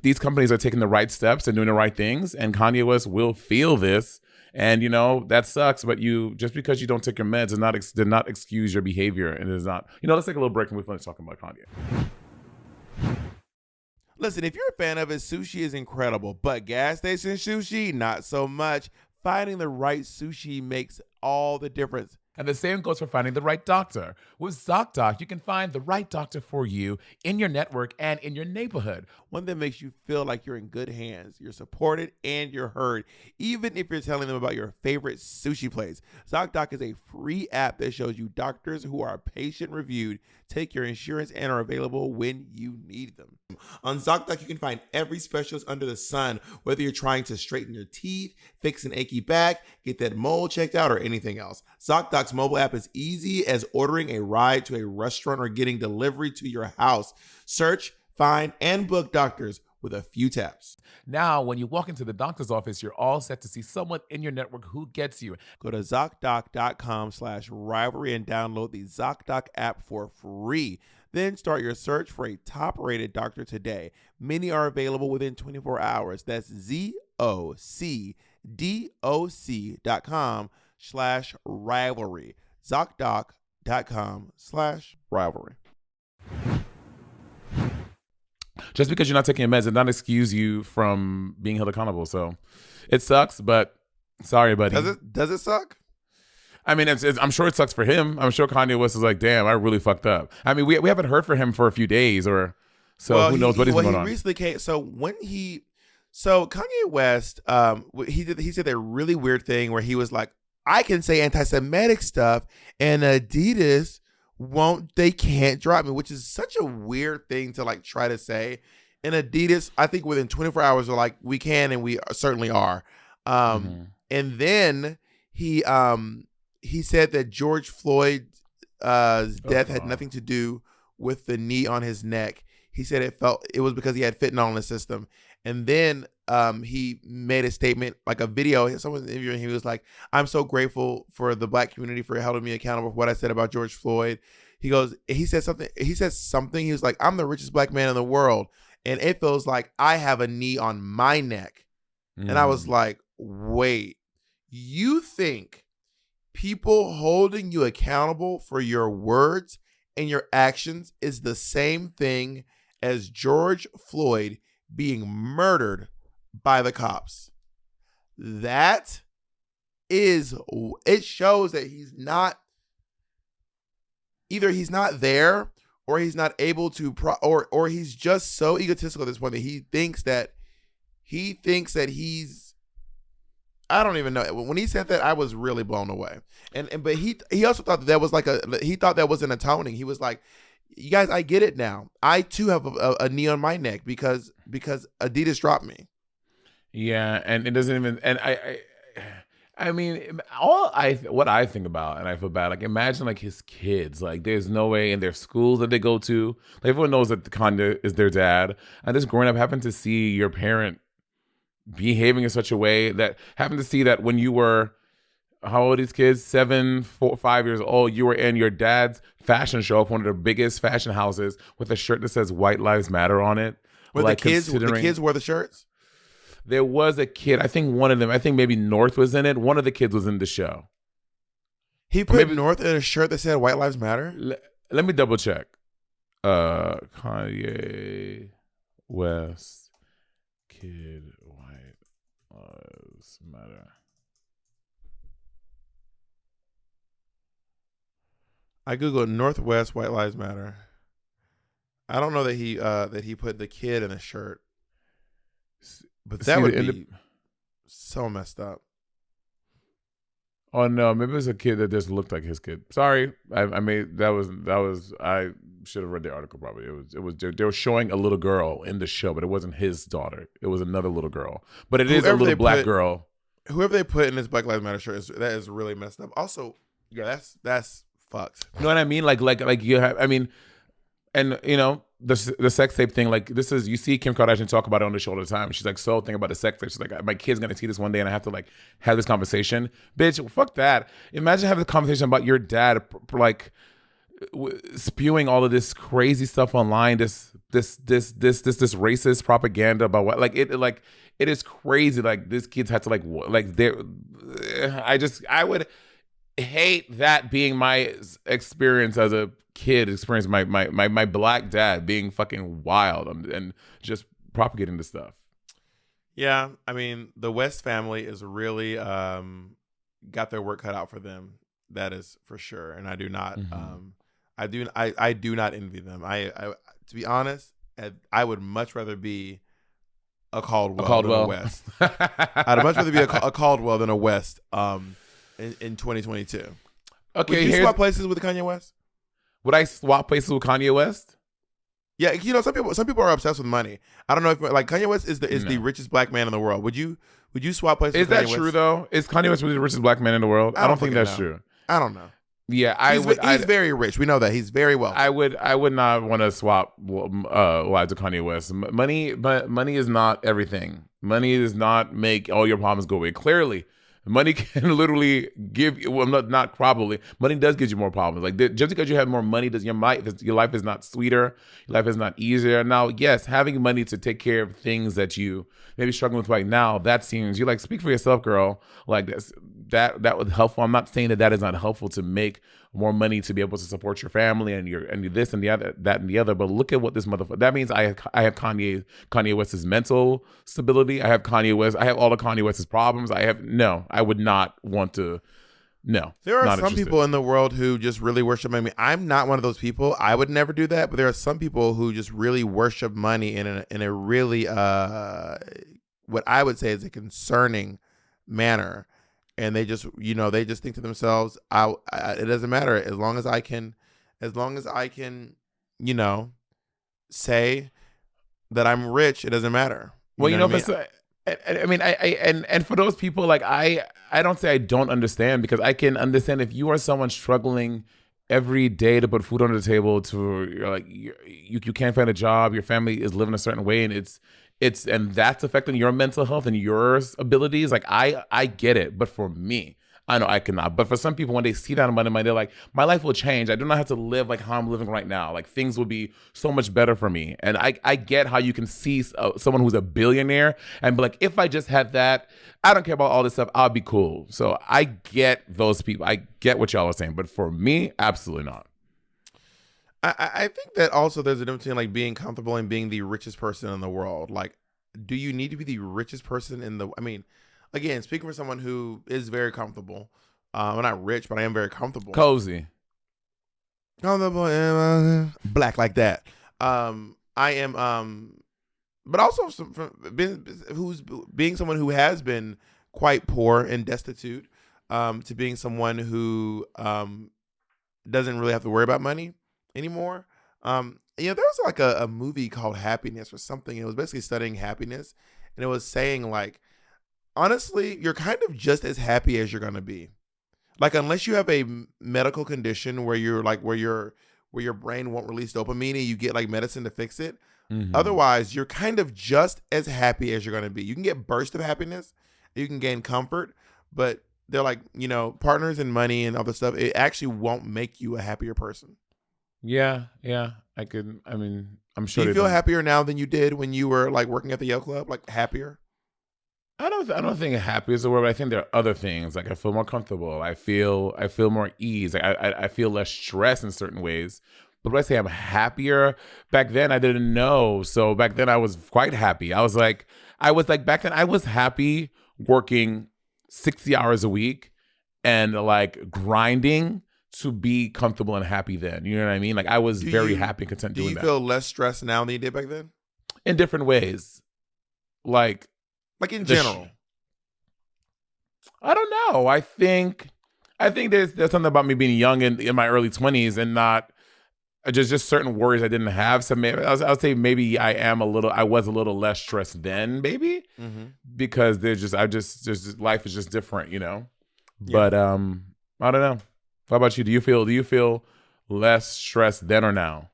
these companies are taking the right steps and doing the right things, and Kanye West will feel this. And, you know, that sucks, but just because you don't take your meds did not excuse your behavior. And it is not, let's take a little break and we're finish talking about Kanye. Listen, if you're a fan of it, sushi is incredible, but gas station sushi, not so much. Finding the right sushi makes all the difference. And the same goes for finding the right doctor. With ZocDoc, you can find the right doctor for you in your network and in your neighborhood. One that makes you feel like you're in good hands. You're supported and you're heard, even if you're telling them about your favorite sushi place. ZocDoc is a free app that shows you doctors who are patient-reviewed, take your insurance, and are available when you need them. On ZocDoc, you can find every specialist under the sun, whether you're trying to straighten your teeth, fix an achy back, get that mole checked out, or anything else. ZocDoc's mobile app is easy as ordering a ride to a restaurant or getting delivery to your house. Search, find, and book doctors with a few taps. Now, when you walk into the doctor's office, you're all set to see someone in your network who gets you. Go to ZocDoc.com/rivalry and download the ZocDoc app for free. Then start your search for a top-rated doctor today. Many are available within 24 hours. That's ZocDoc.com/rivalry. ZocDoc.com/rivalry. Just because you're not taking your meds, it does not excuse you from being held accountable. So it sucks, but sorry, buddy. Does it suck? I mean, I'm sure it sucks for him. I'm sure Kanye West is like, damn, I really fucked up. I mean, we haven't heard from him for a few days, who knows what he's going on. He recently came. So Kanye West, he said that really weird thing where he was like, I can say anti-Semitic stuff and Adidas they can't drop me, which is such a weird thing to like try to say. And Adidas, I think within 24 hours are like, we can, and we certainly are. And then he said that George Floyd's death had nothing to do with the knee on his neck. He said it was because he had fentanyl in the system. And then he made a statement, like a video. Someone was interviewing him. He was like, "I'm so grateful for the Black community for holding me accountable for what I said about George Floyd." He said something. He was like, "I'm the richest Black man in the world, and it feels like I have a knee on my neck." And I was like, "Wait, you think people holding you accountable for your words and your actions is the same thing as George Floyd being murdered by the cops?" It shows that he's not there, or he's not able to or he's just so egotistical at this point that he thinks that he's, I don't even know. When he said that, I was really blown away. But he also thought that was he thought that was an atoning. He was like, "You guys, I get it now. I too have a knee on my neck because Adidas dropped me." Yeah, and it doesn't even. And I mean, what I think about, and I feel bad. Like, imagine like his kids. Like, there's no way in their schools that they go to. Like, everyone knows that Kanye is their dad, and just growing up, having to see your parent behaving in such a way, that having to see that when you were, how old are these kids? 7, 4, 5 years old. You were in your dad's fashion show of one of the biggest fashion houses with a shirt that says "White Lives Matter" on it. The kids wore the shirts? There was a kid. I think one of them. I think maybe North was in it. One of the kids was in the show. He put North in a shirt that said "White Lives Matter"? Let me double check. Kanye West kid White Lives Matter. I googled Northwest White Lives Matter. I don't know that he put the kid in a shirt, but that would be so messed up. Oh no, maybe it was a kid that just looked like his kid. Sorry, I made that was I should have read the article. Probably it was they were showing a little girl in the show, but it wasn't his daughter. It was another little girl, but it is a little black girl. Whoever they put in this Black Lives Matter shirt that is really messed up. Also, yeah, that's fucked. You know what I mean? Like you have. I mean, and you know the sex tape thing. Like, this is, you see Kim Kardashian talk about it on the show all the time. She's like, "So think about the sex tape." She's like, "My kid's gonna see this one day, and I have to like have this conversation." Bitch, fuck that. Imagine having a conversation about your dad, like spewing all of this crazy stuff online. This racist propaganda about what, like it is crazy. Like, this kids had to like I would hate that being my experience as a kid, experience my black dad being fucking wild and just propagating this stuff. Yeah, I mean, the West family is really got their work cut out for them. That is for sure, and I do not I do not envy them. I to be honest, I would much rather be a Caldwell than a West. I'd much rather be a Caldwell than a West in 2022. Okay, would you swap places with Kanye West? Would I swap places with Kanye West? Yeah, you know, some people are obsessed with money. I don't know if, like, Kanye West is the richest black man in the world. Would you swap places? Is that true though? Is Kanye West really the richest black man in the world? I don't think that's true. I don't know. Yeah, He's very rich. We know that he's very wealthy. I would not want to swap lives with Kanye West. Money is not everything. Money does not make all your problems go away. Clearly, money can literally give you, well, not probably. Money does give you more problems. Like, just because you have more money, does your life is not sweeter, your life is not easier. Now, yes, having money to take care of things that you maybe struggling with right now, that seems, you're like, speak for yourself, girl. Like, that was helpful. I'm not saying that is not helpful to make more money to be able to support your family and this and the other, that and the other. But look at what this motherfucker. That means I have Kanye West's mental stability. I have Kanye West. I have all of Kanye West's problems. I would not want to. No, there are some people in the world who just really worship money. I'm not one of those people. I would never do that. But there are some people who just really worship money in a really what I would say is a concerning manner. and they just think to themselves, it doesn't matter as long as I can, you know, say that I'm rich. It doesn't matter. Well, know what I mean, and for those people, like I don't say I don't understand, because I can understand if you are someone struggling every day to put food on the table, you can't find a job, your family is living a certain way, and and that's affecting your mental health and your abilities. Like I get it, but for me, I know I cannot. But for some people, when they see that money, they're like, my life will change. I do not have to live like how I'm living right now. Like things will be so much better for me. And I get how you can see someone who's a billionaire and be like, if I just had that, I don't care about all this stuff, I'll be cool. So I get those people. I get what y'all are saying. But for me, absolutely not. I think that also there's a difference between like being comfortable and being the richest person in the world. Like, do you need to be the richest person again, speaking for someone who is very comfortable, I'm not rich, but I am very comfortable. Cozy. Comfortable, black like that. I am, but also being someone who has been quite poor and destitute, to being someone who doesn't really have to worry about money anymore. There was like a movie called Happiness or something. It was basically studying happiness, and it was saying like, honestly, you're kind of just as happy as you're gonna be. Like, unless you have a medical condition where you're like where your brain won't release dopamine and you get like medicine to fix it. Mm-hmm. Otherwise, you're kind of just as happy as you're gonna be. You can get bursts of happiness, you can gain comfort, but they're like, partners and money and other stuff. It actually won't make you a happier person. Yeah. I'm sure. Do you feel happier now than you did when you were like working at the Yale Club? Like happier? I don't think happy is the word, but I think there are other things. Like I feel more comfortable. I feel more ease. Like I feel less stress in certain ways. But when I say I'm happier, back then I didn't know. So back then I was quite happy. Back then I was happy working 60 hours a week and like grinding to be comfortable and happy then. You know what I mean? Like I was very happy and content doing that. Do you feel less stressed now than you did back then? In different ways. Like in general. I don't know. I think there's something about me being young and in my early 20s and not just certain worries I didn't have. So maybe I'll say maybe I was a little less stressed then, maybe, because life is just different, Yeah. But I don't know. How about you? Do you feel less stressed then or now?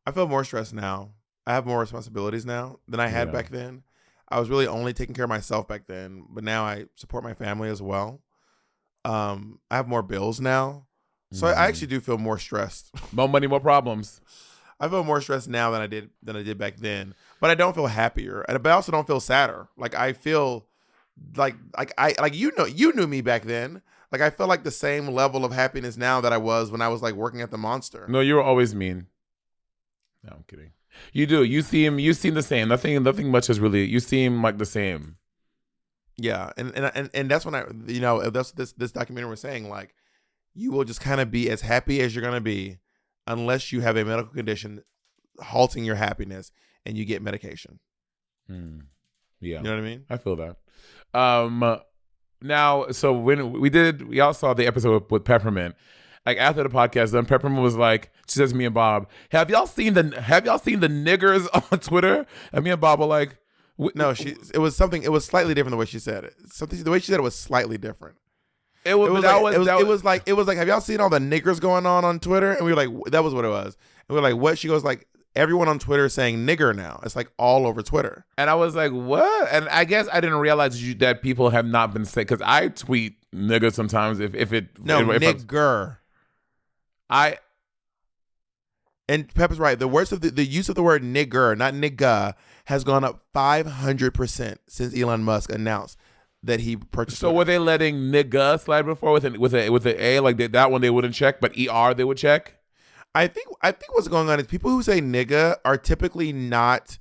I feel more stressed now. I have more responsibilities now than I had back then. I was really only taking care of myself back then, but now I support my family as well. I have more bills now. So I actually do feel more stressed. More money, more problems. I feel more stressed now than I did back then. But I don't feel happier. But I also don't feel sadder. Like I feel you knew me back then. Like I feel like the same level of happiness now that I was when I was like working at the Monster. No, you were always mean. No, I'm kidding. You do. You seem the same. Nothing much has really. You seem like the same. Yeah, and that's when that's this documentary was saying, like, you will just kind of be as happy as you're gonna be, unless you have a medical condition halting your happiness and you get medication. Yeah, you know what I mean. I feel that. Now, so when we all saw the episode with Peppermint. Like after the podcast, then Peppermint was like, she says to me and Bob, have y'all seen the niggers on Twitter? And me and Bob were like, no, it was slightly different the way she said it. The way she said it was slightly different. It was like, have y'all seen all the niggers going on Twitter? And we were like, that was what it was. And we were like, what? She goes like, everyone on Twitter is saying nigger now. It's like all over Twitter. And I was like, what? And I guess I didn't realize that people have not been saying, because I tweet nigger sometimes nigger. And Pepper's right. The use of the word nigger, not nigga, has gone up 500% since Elon Musk announced that he purchased. So were they letting nigga slide before with an A, like that one they wouldn't check, but ER they would check? I think what's going on is people who say nigga are typically not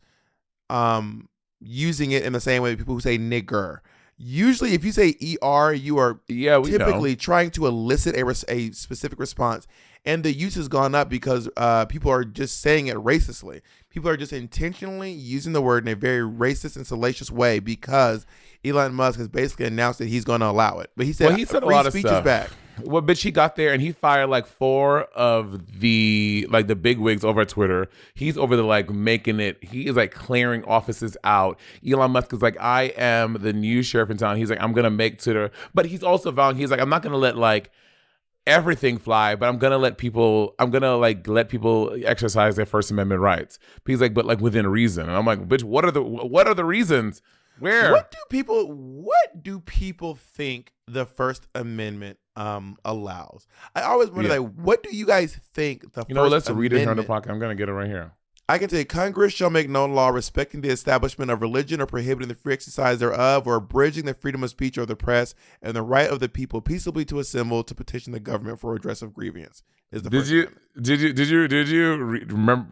using it in the same way people who say nigger. Usually, if you say ER, you are typically know. trying to elicit a specific response. And the use has gone up because people are just saying it racistly. People are just intentionally using the word in a very racist and salacious way because Elon Musk has basically announced that he's going to allow it. But he said, a lot of speech stuff. is back. Well, bitch, he got there and he fired like 4 of the big wigs over at Twitter. He's over the making it. He is clearing offices out. Elon Musk is like, I am the new sheriff in town. He's like, I'm gonna make Twitter, but he's also vowing. He's like, I'm not gonna let everything fly, but I'm gonna let people exercise their First Amendment rights. But he's like, but within reason. And I'm like, bitch, what are the reasons? Where? What do people think the First Amendment allows? I always wonder, what do you guys think the First Amendment? Let's read it here on the podcast. I'm gonna get it right here. I can say Congress shall make no law respecting the establishment of religion or prohibiting the free exercise thereof or abridging the freedom of speech or the press and the right of the people peaceably to assemble to petition the government for redress of grievance. Did you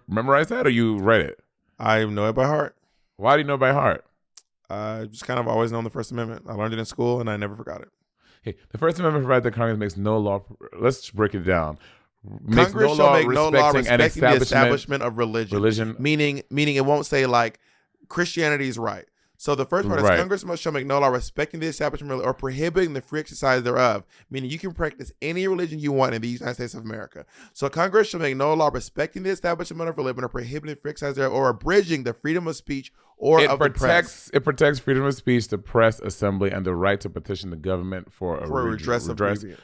memorize that or you read it? I know it by heart. Why do you know it by heart? I just kind of always known the First Amendment. I learned it in school and I never forgot it. Hey, the First Amendment provides that Congress makes no law. Let's break it down. Congress shall make no law respecting the establishment of religion. Meaning it won't say Christianity is right. So the first part is Congress shall make no law respecting the establishment or prohibiting the free exercise thereof, meaning you can practice any religion you want in the United States of America. So Congress shall make no law respecting the establishment of religion or prohibiting the free exercise thereof or abridging the freedom of speech or of the press. It protects freedom of speech, the press, assembly, and the right to petition the government for a redress of grievances.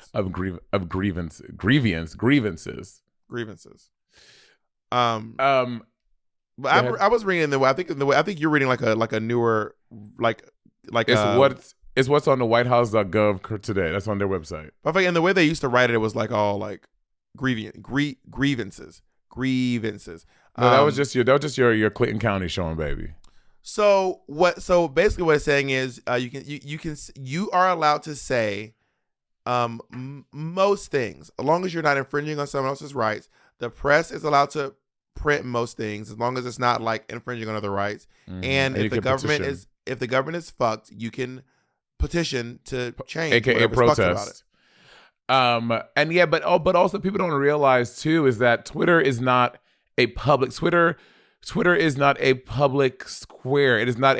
But I was reading in the way. I think you're reading like a newer it's what's on the WhiteHouse.gov today. That's on their website. I think, and the way they used to write it was all grievances. No, that was just your Clinton County showing, baby. So basically what it's saying is you are allowed to say most things as long as you're not infringing on someone else's rights. The press is allowed to print most things as long as it's not infringing on other rights. And if the government is fucked, you can petition to change, aka protest. About it. But also people don't realize too is that Twitter is not a public Twitter is not a public square. It is not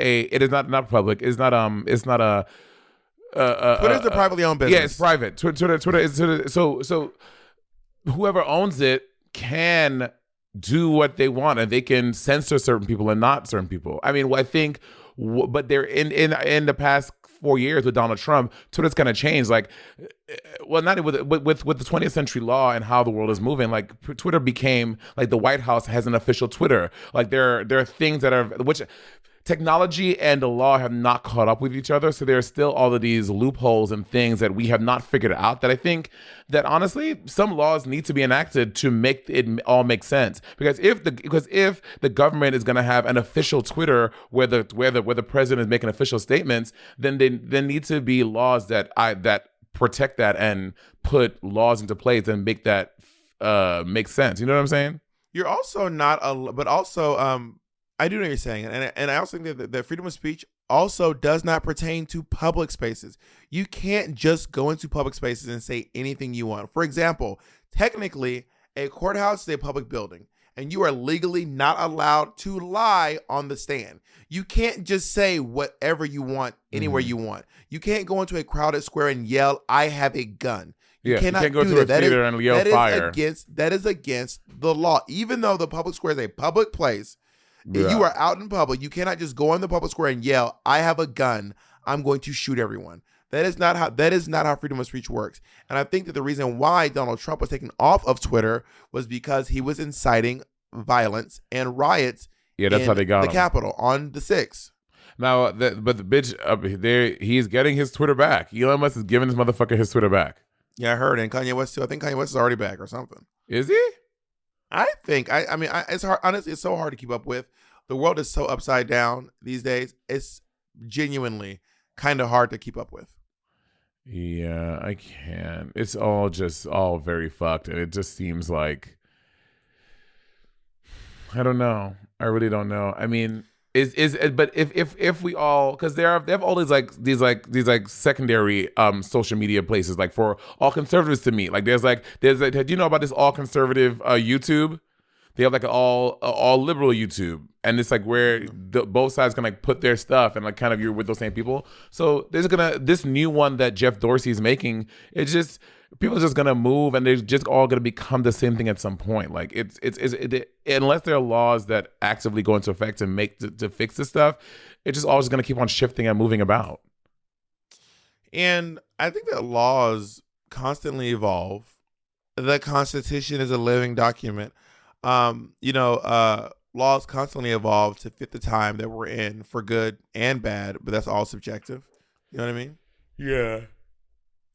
public. It's not a Twitter's a privately owned business. Yeah, it's private. Twitter is so whoever owns it can do what they want and they can censor certain people and not certain people. I mean, I think, but they're in the past 4 years with Donald Trump, Twitter's kind of changed. Not with the 20th century law and how the world is moving. Twitter became the White House has an official Twitter. There are things that are which. Technology and the law have not caught up with each other, so there's still all of these loopholes and things that we have not figured out. That I think that honestly, some laws need to be enacted to make it all make sense. Because if the government is going to have an official Twitter where the president is making official statements, then there need to be laws that protect that and put laws into place and make that make sense. You know what I'm saying? You're also but also I do know what you're saying, and I also think that freedom of speech also does not pertain to public spaces. You can't just go into public spaces and say anything you want. For example, technically, a courthouse is a public building, and you are legally not allowed to lie on the stand. You can't just say whatever you want anywhere you want. You can't go into a crowded square and yell, "I have a gun." You can't go to a theater and yell fire. That is against the law. Even though the public square is a public place, if you are out in public, you cannot just go in the public square and yell, "I have a gun. I'm going to shoot everyone." That is not how freedom of speech works. And I think that the reason why Donald Trump was taken off of Twitter was because he was inciting violence and riots. Yeah, that's how they got the Capitol on the 6th. Now, but the bitch up there, he's getting his Twitter back. Elon Musk is giving this motherfucker his Twitter back. Yeah, I heard. And Kanye West too. I think Kanye West is already back or something. Is he? I think. It's hard. Honestly, it's so hard to keep up with. The world is so upside down these days. It's genuinely kind of hard to keep up with. Yeah, I can. It's all very fucked, and it just seems like I don't know. I really don't know. I mean, But if we all, because they have all these secondary social media places like for all conservatives to meet. Like there's do you know about this all conservative YouTube? They have like an all liberal YouTube, and it's like where both sides can like put their stuff, and like kind of you're with those same people. So there's this new one that Jeff Dorsey's making. It's just people are just gonna move, and they're just all gonna become the same thing at some point. Like it's unless there are laws that actively go into effect and make to fix this stuff, it's just always gonna keep on shifting and moving about. And I think that laws constantly evolve. The Constitution is a living document. Laws constantly evolve to fit the time that we're in, for good and bad, but that's all subjective. You know what I mean? Yeah.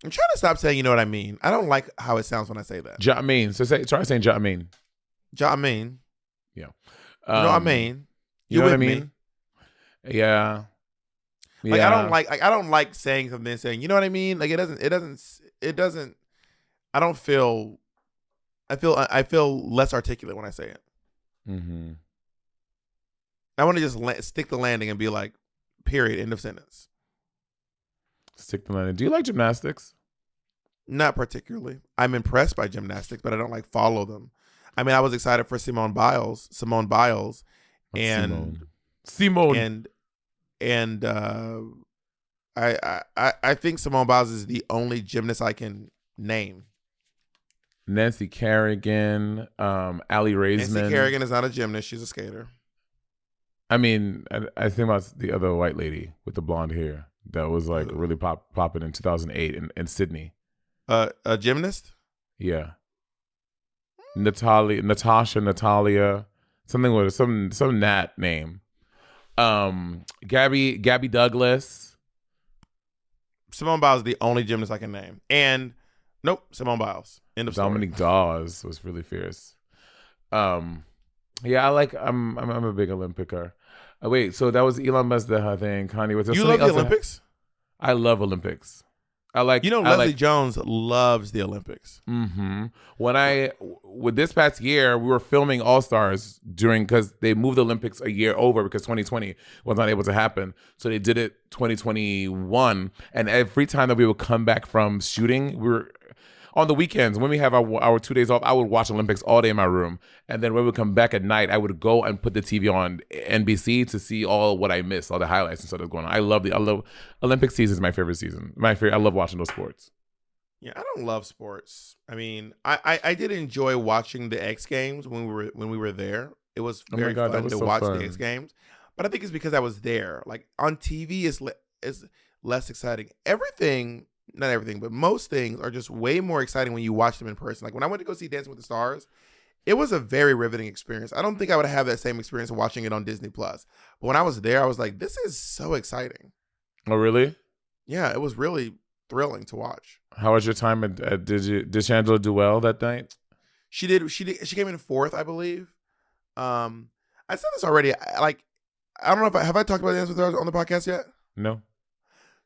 I'm trying to stop saying you know what I mean. I don't like how it sounds when I say that. Ja mean. So try saying ja mean. Ja mean. Yeah. You know what I mean? You know what I mean? Yeah. Like I don't like saying something and saying, you know what I mean? Like it doesn't I feel less articulate when I say it. Mm-hmm. I want to just stick the landing and be like, period, end of sentence. Stick the landing. Do you like gymnastics? Not particularly. I'm impressed by gymnastics, but I don't like follow them. I mean, I was excited for Simone Biles, and Simone. And I think Simone Biles is the only gymnast I can name. Nancy Kerrigan, Allie Raisman. Nancy Kerrigan is not a gymnast; she's a skater. I mean, I think about the other white lady with the blonde hair that was like really popping in 2008 in Sydney. A gymnast? Yeah. Natalia, something with some Nat name. Gabby Douglas. Simone Biles is the only gymnast I can name. And nope, Simone Biles. End of story. Dominique Dawes was really fierce. Yeah, I'm a big Olympicer. Wait, so that was Elon Musk thing. Kanye was. You love the Olympics? I love Olympics. Leslie Jones loves the Olympics. Mm-hmm. With this past year, we were filming All Stars because they moved the Olympics a year over because 2020 was not able to happen. So they did it 2021. And every time that we would come back from shooting, we were on the weekends when we have our 2 days off. I would watch Olympics all day in my room, and then when we would come back at night, I would go and put the TV on NBC to see all what I missed, all the highlights and stuff that's going on. I love Olympic season is my favorite season. I love watching those sports. Yeah, I don't love sports. I mean, I did enjoy watching the X Games when we were there. It was very fun to watch the X Games, but I think it's because I was there. Like on TV is less exciting. Not everything, but most things are just way more exciting when you watch them in person. Like when I went to go see Dancing with the Stars, it was a very riveting experience. I don't think I would have that same experience watching it on Disney Plus. But when I was there, I was like, this is so exciting. Oh, really? Yeah, it was really thrilling to watch. How was your time? Did Shangela do well that night? She did. She came in fourth, I believe. I said this already. I don't know have I talked about Dancing with the Stars on the podcast yet? No.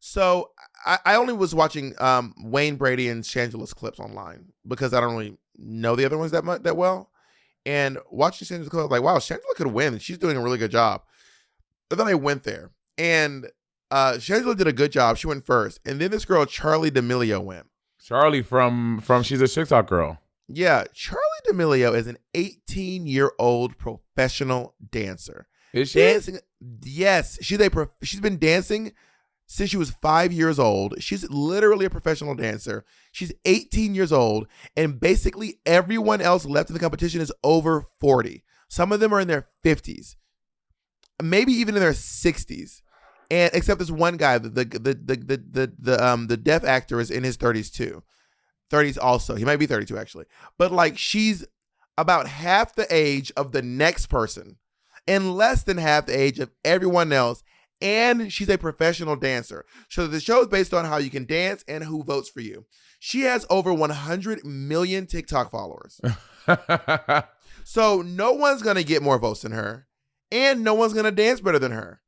So I only was watching Wayne Brady and Shangela's clips online because I don't really know the other ones that well. And watching Shangela's clips, I was like, wow, Shangela could win. She's doing a really good job. But then I went there, and Shangela did a good job. She went first. And then this girl, Charlie D'Amelio, went. Charlie from She's a TikTok Girl. Yeah, Charlie D'Amelio is an 18-year-old professional dancer. Is she? Dancing? Yes. She's been dancing since she was 5 years old. She's literally a professional dancer. She's 18 years old, and basically everyone else left in the competition is over 40. Some of them are in their 50s, maybe even in their 60s, and except this one guy, the deaf actor, is in his 30s too. 30s also. He might be 32 actually, but like she's about half the age of the next person, and less than half the age of everyone else. And she's a professional dancer. So the show is based on how you can dance and who votes for you. She has over 100 million TikTok followers. So no one's going to get more votes than her. And no one's going to dance better than her.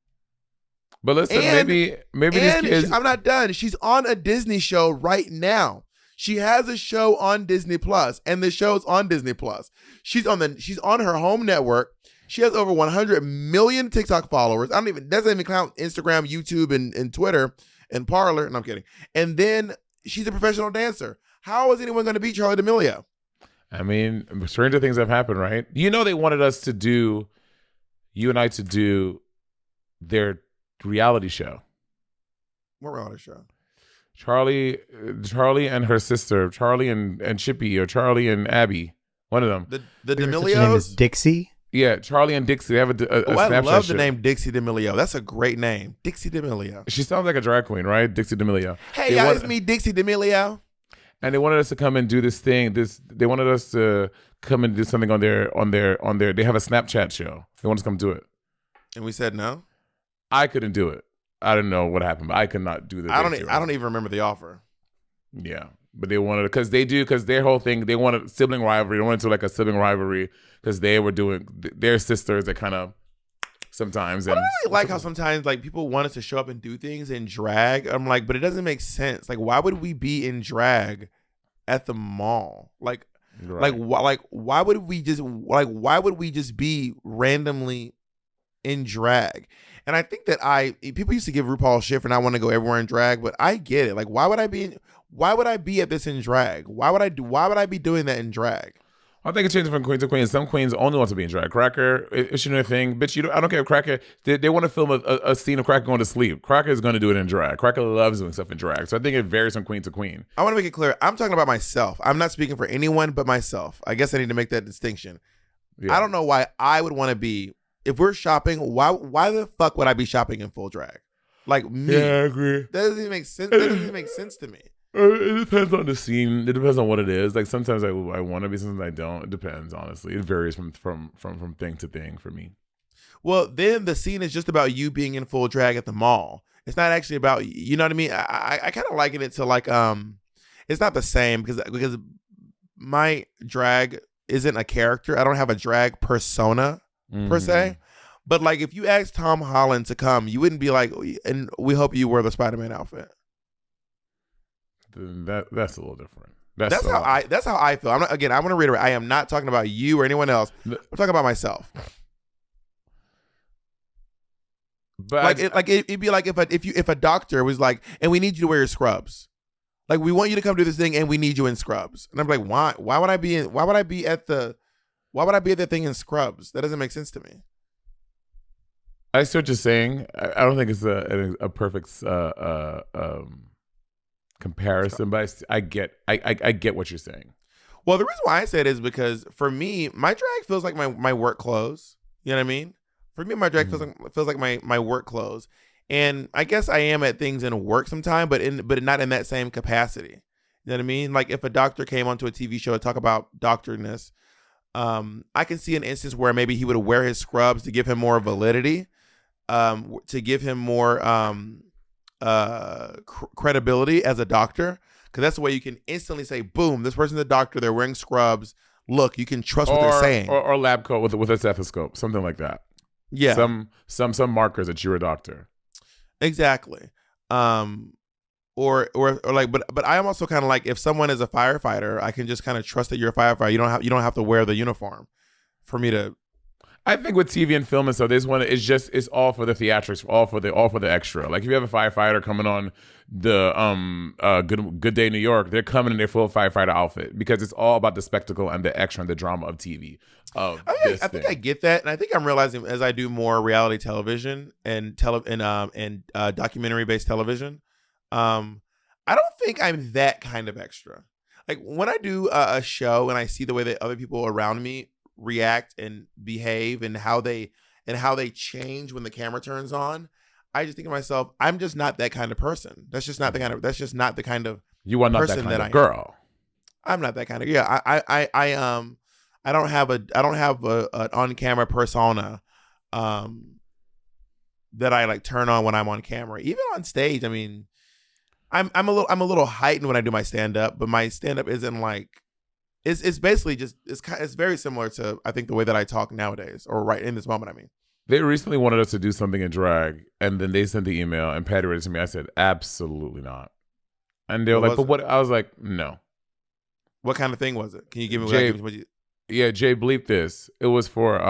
But listen, maybe these kids... I'm not done. She's on a Disney show right now. She has a show on Disney Plus, and the show's on Disney Plus. She's on her home network. She has over 100 million TikTok followers. Doesn't even count Instagram, YouTube, and Twitter and Parler. No, I'm kidding. And then she's a professional dancer. How is anyone going to beat Charli D'Amelio? I mean, stranger things have happened, right? You know, they wanted us to do, you and I to do their reality show. What reality show? Charli and her sister, Charli and Chippy, or Charli and Abby, one of them. The Her D'Amelios? name is Dixie. Yeah, Charli and Dixie. They have a I Snapchat love show. the name Dixie D'Amelio. That's a great name. Dixie D'Amelio. She sounds like a drag queen, right? Dixie D'Amelio. Hey, y'all, it's me, Dixie D'Amelio. And they wanted us to come and do this thing. They wanted us to come and do something on their. They have a Snapchat show. They want us to come do it. And we said no. I couldn't do it. I don't know what happened, but I could not do the. I don't even remember the offer. Yeah, but they wanted because their whole thing, they wanted sibling rivalry. They wanted to like a sibling rivalry because they were doing their sisters that kind of sometimes. And I really like how sometimes like people want us to show up and do things in drag. I'm like, but it doesn't make sense. Like, why would we be in drag at the mall? Like, right. why would we just be randomly in drag? And I think that people used to give RuPaul shit for not wanting to go everywhere in drag, but I get it. Like, why would I be at this in drag? Why would I be doing that in drag? I think it changes from queen to queen. Some queens only want to be in drag. Cracker, it's your thing. Bitch, I don't care if Cracker, they want to film a scene of Cracker going to sleep. Cracker is going to do it in drag. Cracker loves doing stuff in drag. So I think it varies from queen to queen. I want to make it clear. I'm talking about myself. I'm not speaking for anyone but myself. I guess I need to make that distinction. Yeah. I don't know why I would want to be, if we're shopping, why the fuck would I be shopping in full drag? Like me. Yeah, I agree. That doesn't even make sense. That doesn't even make sense to me. It depends on the scene. It depends on what it is. Like sometimes I want to be, sometimes I don't. It depends, honestly. It varies from thing to thing for me. Well, then the scene is just about you being in full drag at the mall. It's not actually about, you know what I mean? I kind of liken it to like it's not the same because my drag isn't a character. I don't have a drag persona per se. But like if you asked Tom Holland to come, you wouldn't be like, and we hope you wear the Spider-Man outfit. That's a little different. That's how I feel. I want to reiterate. I am not talking about you or anyone else. I'm talking about myself. But it'd be like if a doctor was like, and we need you to wear your scrubs. Like we want you to come do this thing, and we need you in scrubs. And I'm like, why? Why would I be at that thing in scrubs? That doesn't make sense to me. I see what you're saying. I don't think it's a perfect comparison, but I get what you're saying. Well, the reason why I say it is because for me, my drag feels like my work clothes. You know what I mean? For me, my drag feels like my work clothes, and I guess I am at things in work sometime, but not in that same capacity. You know what I mean? Like if a doctor came onto a TV show to talk about doctorness, I can see an instance where maybe he would wear his scrubs to give him more validity, to give him more credibility as a doctor, because that's the way you can instantly say, boom, this person's a doctor, they're wearing scrubs, look, you can trust what they're saying. Or lab coat with a stethoscope, something like that. Yeah. Some markers that you're a doctor. Exactly. Or like, but I am also kind of like, if someone is a firefighter, I can just kind of trust that you're a firefighter. You don't have to wear the uniform for me to. I think with TV and film and stuff, it's all for the theatrics, all for the extra. Like if you have a firefighter coming on the Good Day New York, they're coming in their full firefighter outfit because it's all about the spectacle and the extra and the drama of TV. I think I get that, and I think I'm realizing as I do more reality television and documentary based television, I don't think I'm that kind of extra. Like when I do a show and I see the way that other people around me react and behave and how they change when the camera turns on, I just think to myself, I'm just not that kind of person. That's just not the kind of you are not that kind of girl. I'm not that kind of I don't have an on camera persona that I like turn on when I'm on camera. Even on stage, I mean, I'm a little heightened when I do my stand up, but my stand up isn't like. It's basically just it's very similar to I think the way that I talk nowadays, or right in this moment. I mean, they recently wanted us to do something in drag, and then they sent the email, and Patty read it to me. I said, absolutely not. And they were like, but what? I was like, no. What kind of thing was it? Can you give me? Yeah, Jay bleep this. It was for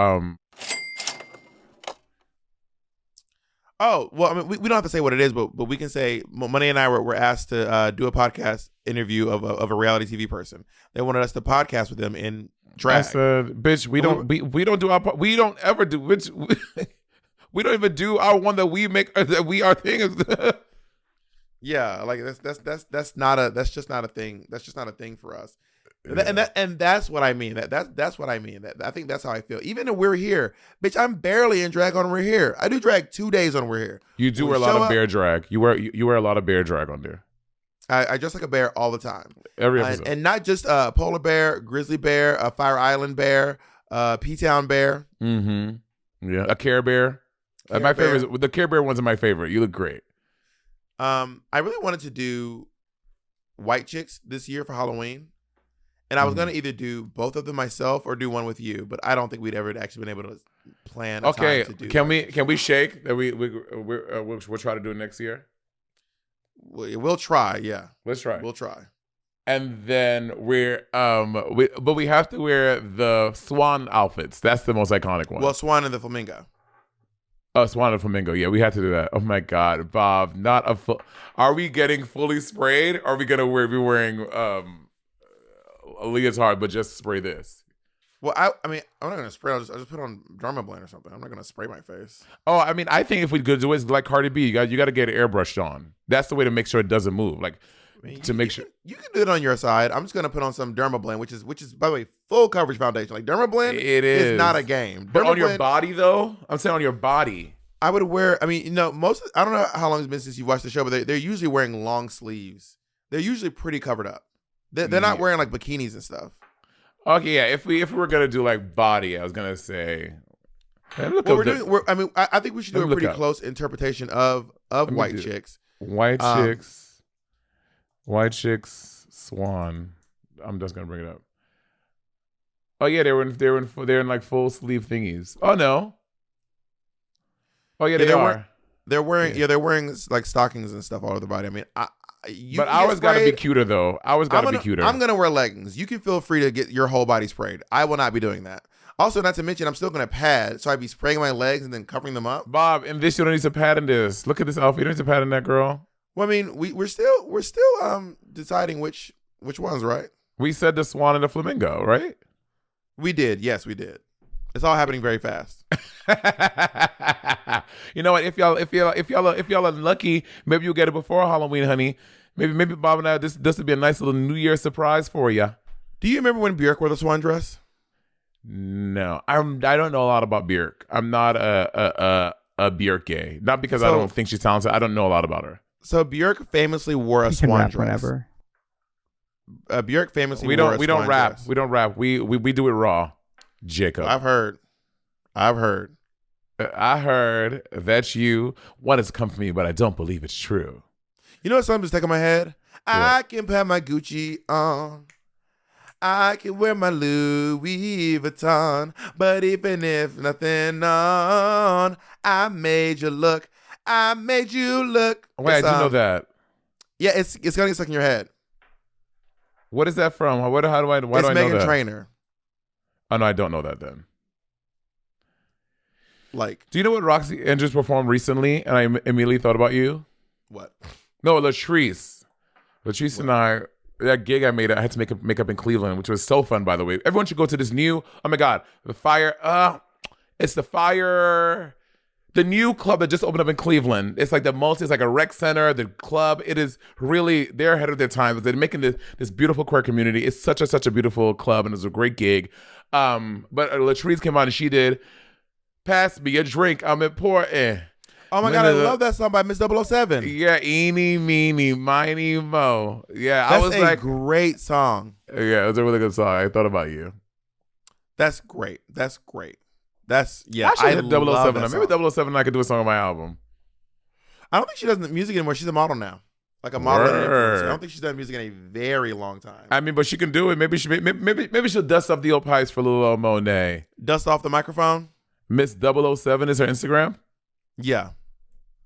Oh, well, I mean, we don't have to say what it is, but we can say Money and I were asked to do a podcast interview of a reality TV person. They wanted us to podcast with them in drag. I said, bitch, we don't do our we don't ever do bitch. We don't even do our one that we make that we our thing. Yeah, like that's just not a thing. That's just not a thing for us. Yeah. And that's what I mean. That's what I mean. I think that's how I feel. Even if we're here, bitch, I'm barely in drag on We're Here. I do drag 2 days on We're Here. You do wear a lot of bear drag. You wear a lot of bear drag on there. I dress like a bear all the time. Every episode. And not just polar bear, grizzly bear, Fire Island bear, P-Town bear. Mm-hmm. Yeah, a Care Bear. My favorite. The Care Bear ones are my favorite. You look great. I really wanted to do white chicks this year for Halloween. And I was going to either do both of them myself or do one with you, but I don't think we'd ever actually been able to plan a time to do can we shake that we'll try to do it next year? We'll try, yeah. Let's try. We'll try. And then but we have to wear the swan outfits. That's the most iconic one. Well, Swan and the Flamingo. Oh, Swan and Flamingo. Yeah, we have to do that. Oh my God, Bob! Are we getting fully sprayed? Or are we gonna be wearing a leotard, but just spray this? Well, I mean, I'm not gonna spray. I'll just put on Dermablend or something. I'm not gonna spray my face. Oh, I mean, I think if we could do it like Cardi B, you got to get it airbrushed on. That's the way to make sure it doesn't move. Like make sure you can do it on your side. I'm just gonna put on some Dermablend, which is by the way full coverage foundation. Like Dermablend, is not a game. But on your body though, I'm saying on your body. I would wear. I mean, I don't know how long it's been since you watched the show, but they're usually wearing long sleeves. They're usually pretty covered up. They're not wearing like bikinis and stuff. Okay, yeah. If we were gonna do like body, I was gonna say. I think we should do a pretty close interpretation of white chicks. White chicks, Swan. I'm just gonna bring it up. Oh yeah, they're in like full sleeve thingies. Oh no. Oh yeah, they are. They're wearing like stockings and stuff all over the body. I mean, but ours got to be cuter though. Ours got to be cuter. I'm gonna wear leggings. You can feel free to get your whole body sprayed. I will not be doing that. Also, not to mention, I'm still gonna pad, so I'd be spraying my legs and then covering them up. Bob, in this you don't need to pad in this. Look at this outfit. You don't need to pad in that, girl. Well, I mean, we're still deciding which ones, right? We said the Swan and the Flamingo, right? We did. Yes, we did. It's all happening very fast. You know what? If y'all are lucky, maybe you'll get it before Halloween, honey. Maybe Bob and I, this would be a nice little New Year surprise for you. Do you remember when Björk wore the swan dress? No, I don't know a lot about Björk. I'm not a Björk gay. Not because I don't think she's talented. I don't know a lot about her. So Björk famously wore a swan dress. Whenever. Björk famously we wore a don't swan rap. dress. We don't rap. We do it raw. Jacob. I've heard. I heard that you wanted to come for me, but I don't believe it's true. You know what song just stuck in my head? What? I can put my Gucci on. I can wear my Louis Vuitton. But even if nothing on, I made you look. I made you look. Wait, I do know that. Yeah, it's gonna get stuck in your head. What is that from? Why do I know that? It's Meghan Trainor. Oh no, I don't know that then. Like, do you know what Roxy Andrews performed recently? And I immediately thought about you. What? No, Latrice. Latrice and I, that gig I made, I had to make up in Cleveland, which was so fun, by the way. Everyone should go to this new, oh my God, it's the new club that just opened up in Cleveland. It's like it's like a rec center, the club. It is really, they're ahead of their time. They're making this beautiful queer community. It's such a beautiful club, and it was a great gig. But Latrice came on and she did, "Pass me a drink, I'm important." Oh my God, I love that song by Miss 007. Yeah, eeny, meeny, miny, mo. Yeah, I was like, great song. Yeah, it was a really good song. I thought about you. That's great. I love 007. That Maybe 007 and I could do a song on my album. I don't think she does music anymore. She's a model now. Like a model. I don't think she's done music in a very long time. I mean, but she can do it. Maybe she'll dust off the old pipes for little old Monet. Dust off the microphone? Miss 007 is her Instagram? Yeah.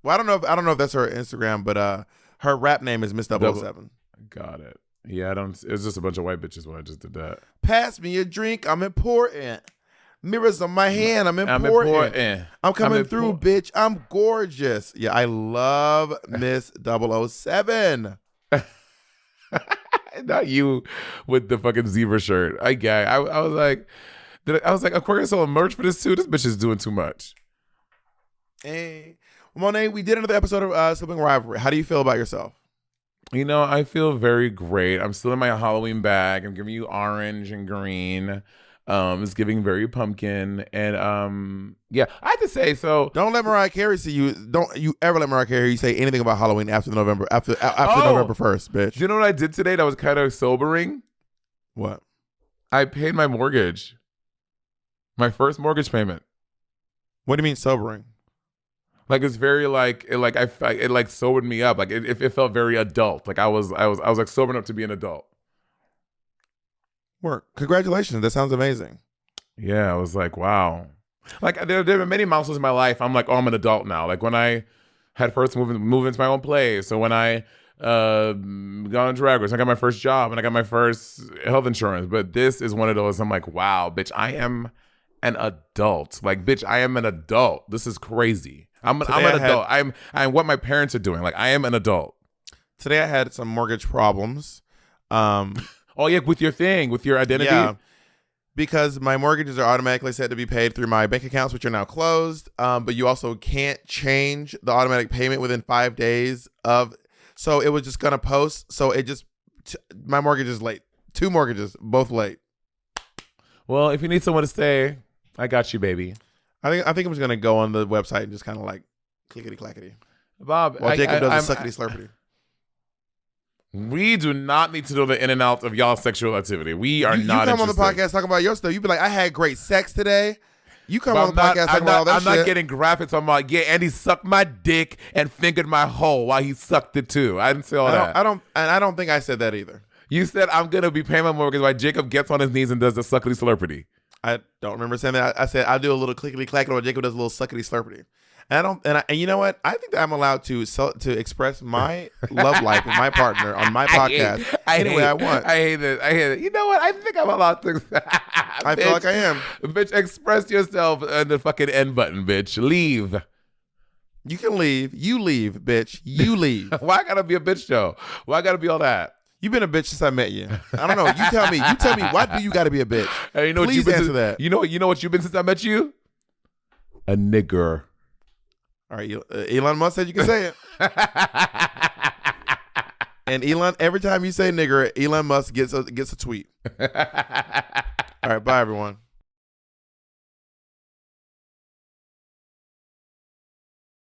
Well, I don't know if that's her Instagram, but her rap name is Miss 007. Got it. Yeah, it's just a bunch of white bitches when I just did that. Pass me a drink, I'm important. Mirrors on my hand. I'm important. I'm coming through, bitch. I'm gorgeous. Yeah, I love Miss 007. Not you with the fucking zebra shirt. I gag. I was like, of course I sold merch for this too. This bitch is doing too much. Hey, Monet, we did another episode of Sibling Rivalry. How do you feel about yourself? You know, I feel very great. I'm still in my Halloween bag. I'm giving you orange and green. It's giving very pumpkin. And yeah, I have to say, so don't let Mariah Carey see you. Don't you ever let Mariah Carey say anything about Halloween after November 1st, bitch. Do you know what I did today that was kind of sobering? What? I paid my mortgage. My first mortgage payment. What do you mean sobering? Like it's very it sobered me up. Like it felt very adult. Like I was like sober enough to be an adult. Work. Congratulations. That sounds amazing. Yeah, I was like, wow. Like there have been many milestones in my life. I'm like, oh, I'm an adult now. Like when I had first moved into my own place, or when I got on Drag Race, I got my first job and I got my first health insurance. But this is one of those. I'm like, wow, bitch, I am an adult. Like, bitch, I am an adult. This is crazy. I'm an adult. I'm what my parents are doing. Like, I am an adult. Today I had some mortgage problems. Oh yeah, with your identity. Yeah, because my mortgages are automatically set to be paid through my bank accounts, which are now closed. But you also can't change the automatic payment within 5 days of. So it was just gonna post. So it just my mortgage is late. 2 mortgages, both late. Well, if you need someone to stay, I got you, baby. I think I'm just gonna go on the website and just kind of like clickety clackety. Bob, while Jacob does the suckety slurpity. We do not need to know the in and out of y'all's sexual activity. We are not. You come on the podcast talking about your stuff. You be like, I had great sex today. You come on the podcast talking about all that shit. I'm not getting graphics. I'm like, yeah, and he sucked my dick and fingered my hole while he sucked it too. I didn't say all that. I don't think I said that either. You said I'm gonna be paying my mortgage while Jacob gets on his knees and does the suckety slurpity. I don't remember saying that. I said I'll do a little clickety clackety while Jacob does a little suckety slurpity. And you know what? I think that I'm allowed to express my love life with my partner on my podcast any way I want. I hate it. You know what? I think I'm allowed to. I feel like I am. Bitch, express yourself on the fucking end button, bitch. Leave. You can leave. You leave, bitch. You leave. Why I gotta be a bitch though? Why I gotta be all that? You've been a bitch since I met you. I don't know. You tell me. Why do you gotta be a bitch? Hey, you know Please what answer that. You know what you've been since I met you? A nigger. All right, Elon Musk said you can say it. And Elon, every time you say nigger, Elon Musk gets a tweet. All right, bye everyone.